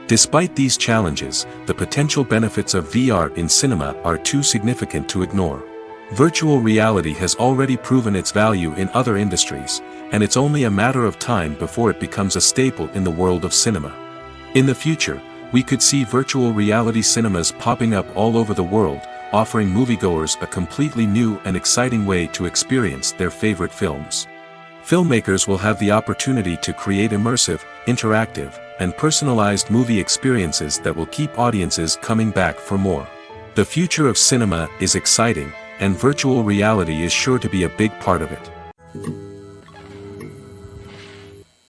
Despite these challenges, the potential benefits of VR in cinema are too significant to ignore. Virtual reality has already proven its value in other industries, and it's only a matter of time before it becomes a staple in the world of cinema. In the future, we could see virtual reality cinemas popping up all over the world, offering moviegoers a completely new and exciting way to experience their favorite films. Filmmakers will have the opportunity to create immersive, interactive, and personalized movie experiences that will keep audiences coming back for more. The future of cinema is exciting, and virtual reality is sure to be a big part of it.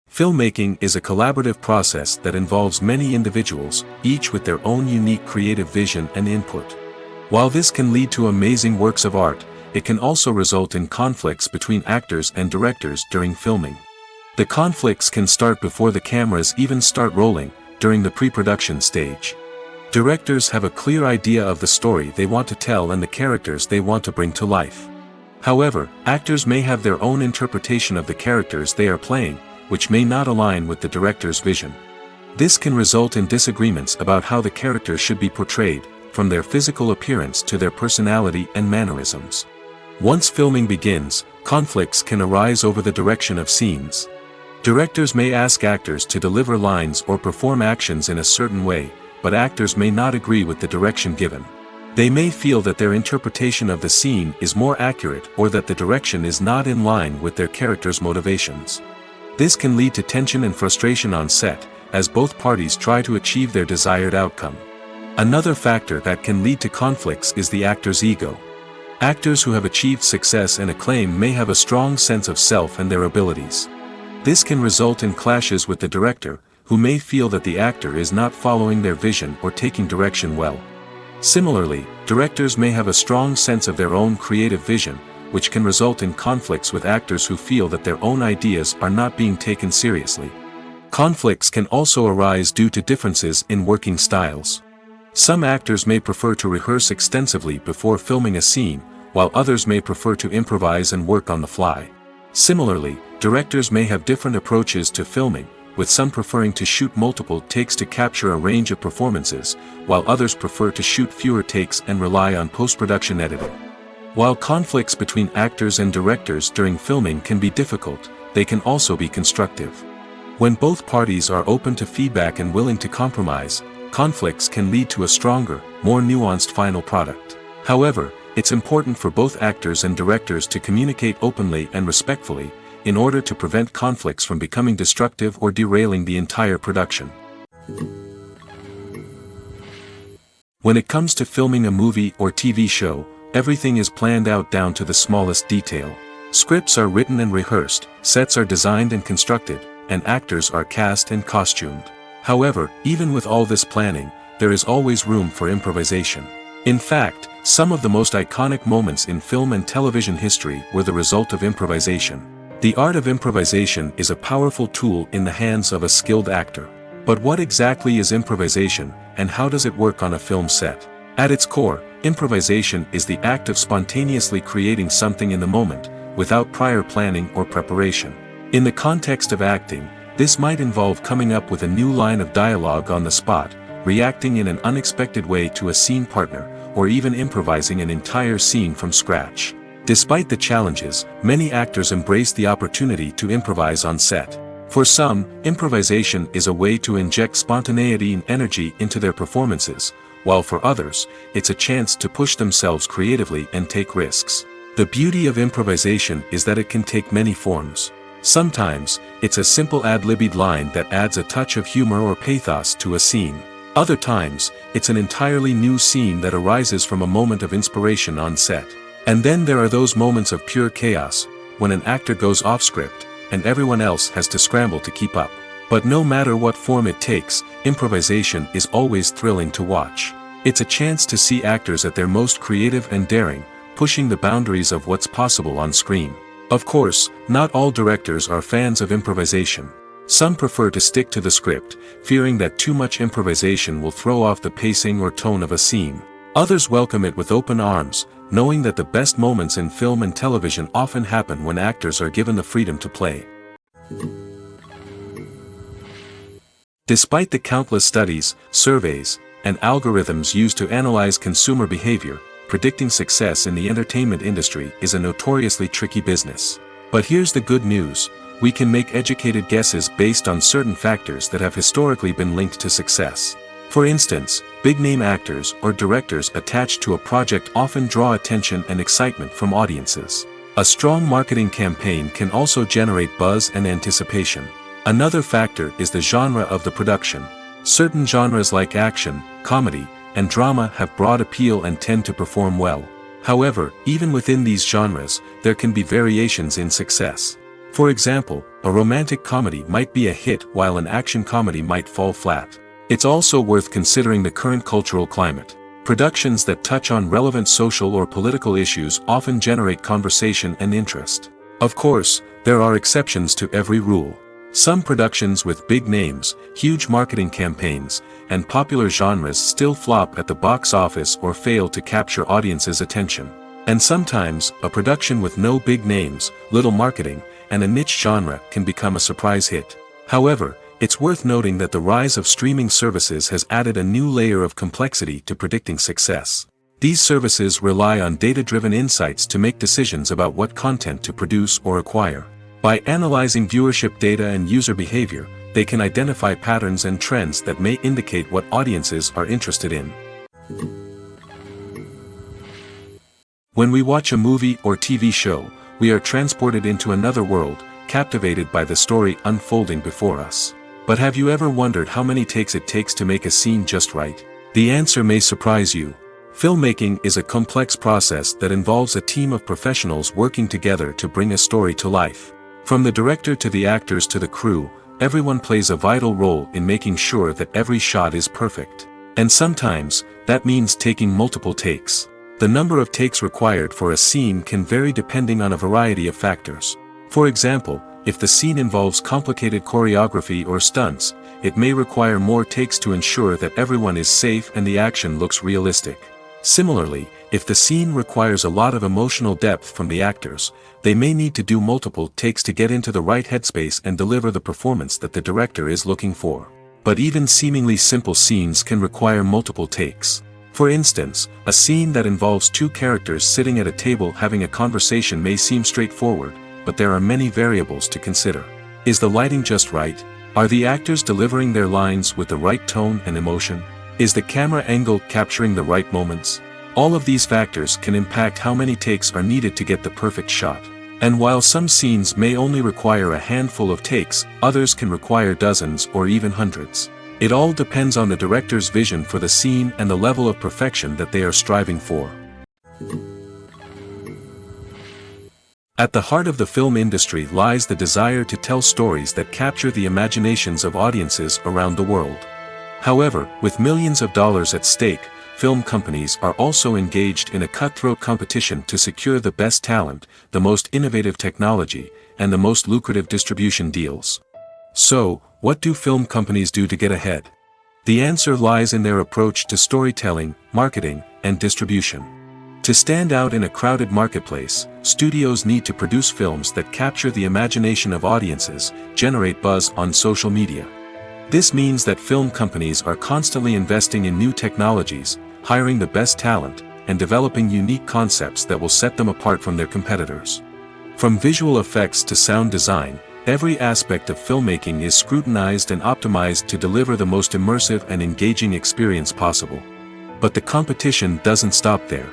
Filmmaking is a collaborative process that involves many individuals, each with their own unique creative vision and input. While this can lead to amazing works of art, it can also result in conflicts between actors and directors during filming. The conflicts can start before the cameras even start rolling, during the pre-production stage. Directors have a clear idea of the story they want to tell and the characters they want to bring to life. However, actors may have their own interpretation of the characters they are playing, which may not align with the director's vision. This can result in disagreements about how the characters should be portrayed, from their physical appearance to their personality and mannerisms. Once filming begins, conflicts can arise over the direction of scenes. Directors may ask actors to deliver lines or perform actions in a certain way, but actors may not agree with the direction given. They may feel that their interpretation of the scene is more accurate or that the direction is not in line with their character's motivations. This can lead to tension and frustration on set, as both parties try to achieve their desired outcome. Another factor that can lead to conflicts is the actor's ego. Actors who have achieved success and acclaim may have a strong sense of self and their abilities. This can result in clashes with the director, who may feel that the actor is not following their vision or taking direction well. Similarly, directors may have a strong sense of their own creative vision, which can result in conflicts with actors who feel that their own ideas are not being taken seriously. Conflicts can also arise due to differences in working styles. Some actors may prefer to rehearse extensively before filming a scene, while others may prefer to improvise and work on the fly. Similarly, directors may have different approaches to filming, with some preferring to shoot multiple takes to capture a range of performances, while others prefer to shoot fewer takes and rely on post-production editing. While conflicts between actors and directors during filming can be difficult, they can also be constructive. When both parties are open to feedback and willing to compromise, conflicts can lead to a stronger, more nuanced final product. However, it's important for both actors and directors to communicate openly and respectfully, in order to prevent conflicts from becoming destructive or derailing the entire production. When it comes to filming a movie or TV show, everything is planned out down to the smallest detail. Scripts are written and rehearsed, sets are designed and constructed, and actors are cast and costumed. However, even with all this planning, there is always room for improvisation. In fact, some of the most iconic moments in film and television history were the result of improvisation. The art of improvisation is a powerful tool in the hands of a skilled actor. But what exactly is improvisation, and how does it work on a film set? At its core, improvisation is the act of spontaneously creating something in the moment, without prior planning or preparation. In the context of acting, this might involve coming up with a new line of dialogue on the spot, reacting in an unexpected way to a scene partner, or even improvising an entire scene from scratch. Despite the challenges, many actors embrace the opportunity to improvise on set. For some, improvisation is a way to inject spontaneity and energy into their performances, while for others, it's a chance to push themselves creatively and take risks. The beauty of improvisation is that it can take many forms. Sometimes, it's a simple ad-libbed line that adds a touch of humor or pathos to a scene. Other times, it's an entirely new scene that arises from a moment of inspiration on set. And then there are those moments of pure chaos, when an actor goes off script, and everyone else has to scramble to keep up. But no matter what form it takes, improvisation is always thrilling to watch. It's a chance to see actors at their most creative and daring, pushing the boundaries of what's possible on screen. Of course, not all directors are fans of improvisation. Some prefer to stick to the script, fearing that too much improvisation will throw off the pacing or tone of a scene. Others welcome it with open arms, knowing that the best moments in film and television often happen when actors are given the freedom to play. Despite the countless studies, surveys, and algorithms used to analyze consumer behavior, predicting success in the entertainment industry is a notoriously tricky business. But here's the good news: we can make educated guesses based on certain factors that have historically been linked to success. For instance, big-name actors or directors attached to a project often draw attention and excitement from audiences. A strong marketing campaign can also generate buzz and anticipation. Another factor is the genre of the production. Certain genres like action, comedy, and drama have broad appeal and tend to perform well. However, even within these genres, there can be variations in success. For example, a romantic comedy might be a hit while an action comedy might fall flat. It's also worth considering the current cultural climate. Productions that touch on relevant social or political issues often generate conversation and interest. Of course, there are exceptions to every rule. Some productions with big names, huge marketing campaigns, and popular genres still flop at the box office or fail to capture audiences' attention. And sometimes, a production with no big names, little marketing, and a niche genre can become a surprise hit. However, it's worth noting that the rise of streaming services has added a new layer of complexity to predicting success. These services rely on data-driven insights to make decisions about what content to produce or acquire. By analyzing viewership data and user behavior, they can identify patterns and trends that may indicate what audiences are interested in. When we watch a movie or TV show, we are transported into another world, captivated by the story unfolding before us. But have you ever wondered how many takes it takes to make a scene just right? The answer may surprise you. Filmmaking is a complex process that involves a team of professionals working together to bring a story to life. From the director to the actors to the crew, everyone plays a vital role in making sure that every shot is perfect. And sometimes, that means taking multiple takes. The number of takes required for a scene can vary depending on a variety of factors. For example, if the scene involves complicated choreography or stunts, it may require more takes to ensure that everyone is safe and the action looks realistic. Similarly, if the scene requires a lot of emotional depth from the actors, they may need to do multiple takes to get into the right headspace and deliver the performance that the director is looking for. But even seemingly simple scenes can require multiple takes. For instance, a scene that involves two characters sitting at a table having a conversation may seem straightforward, but there are many variables to consider. Is the lighting just right? Are the actors delivering their lines with the right tone and emotion? Is the camera angle capturing the right moments? All of these factors can impact how many takes are needed to get the perfect shot. And while some scenes may only require a handful of takes, others can require dozens or even hundreds. It all depends on the director's vision for the scene and the level of perfection that they are striving for. At the heart of the film industry lies the desire to tell stories that capture the imaginations of audiences around the world. However, with millions of dollars at stake, film companies are also engaged in a cutthroat competition to secure the best talent, the most innovative technology, and the most lucrative distribution deals. So, what do film companies do to get ahead? The answer lies in their approach to storytelling, marketing, and distribution. To stand out in a crowded marketplace, studios need to produce films that capture the imagination of audiences, generate buzz on social media. This means that film companies are constantly investing in new technologies, hiring the best talent, and developing unique concepts that will set them apart from their competitors. From visual effects to sound design, every aspect of filmmaking is scrutinized and optimized to deliver the most immersive and engaging experience possible. But the competition doesn't stop there.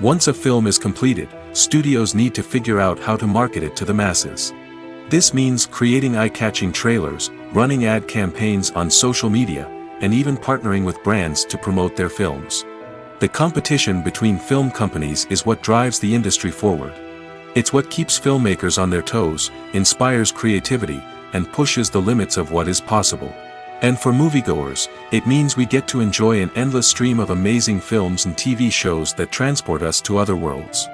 Once a film is completed, studios need to figure out how to market it to the masses. This means creating eye-catching trailers, running ad campaigns on social media, and even partnering with brands to promote their films. The competition between film companies is what drives the industry forward. It's what keeps filmmakers on their toes, inspires creativity, and pushes the limits of what is possible. And for moviegoers, it means we get to enjoy an endless stream of amazing films and TV shows that transport us to other worlds.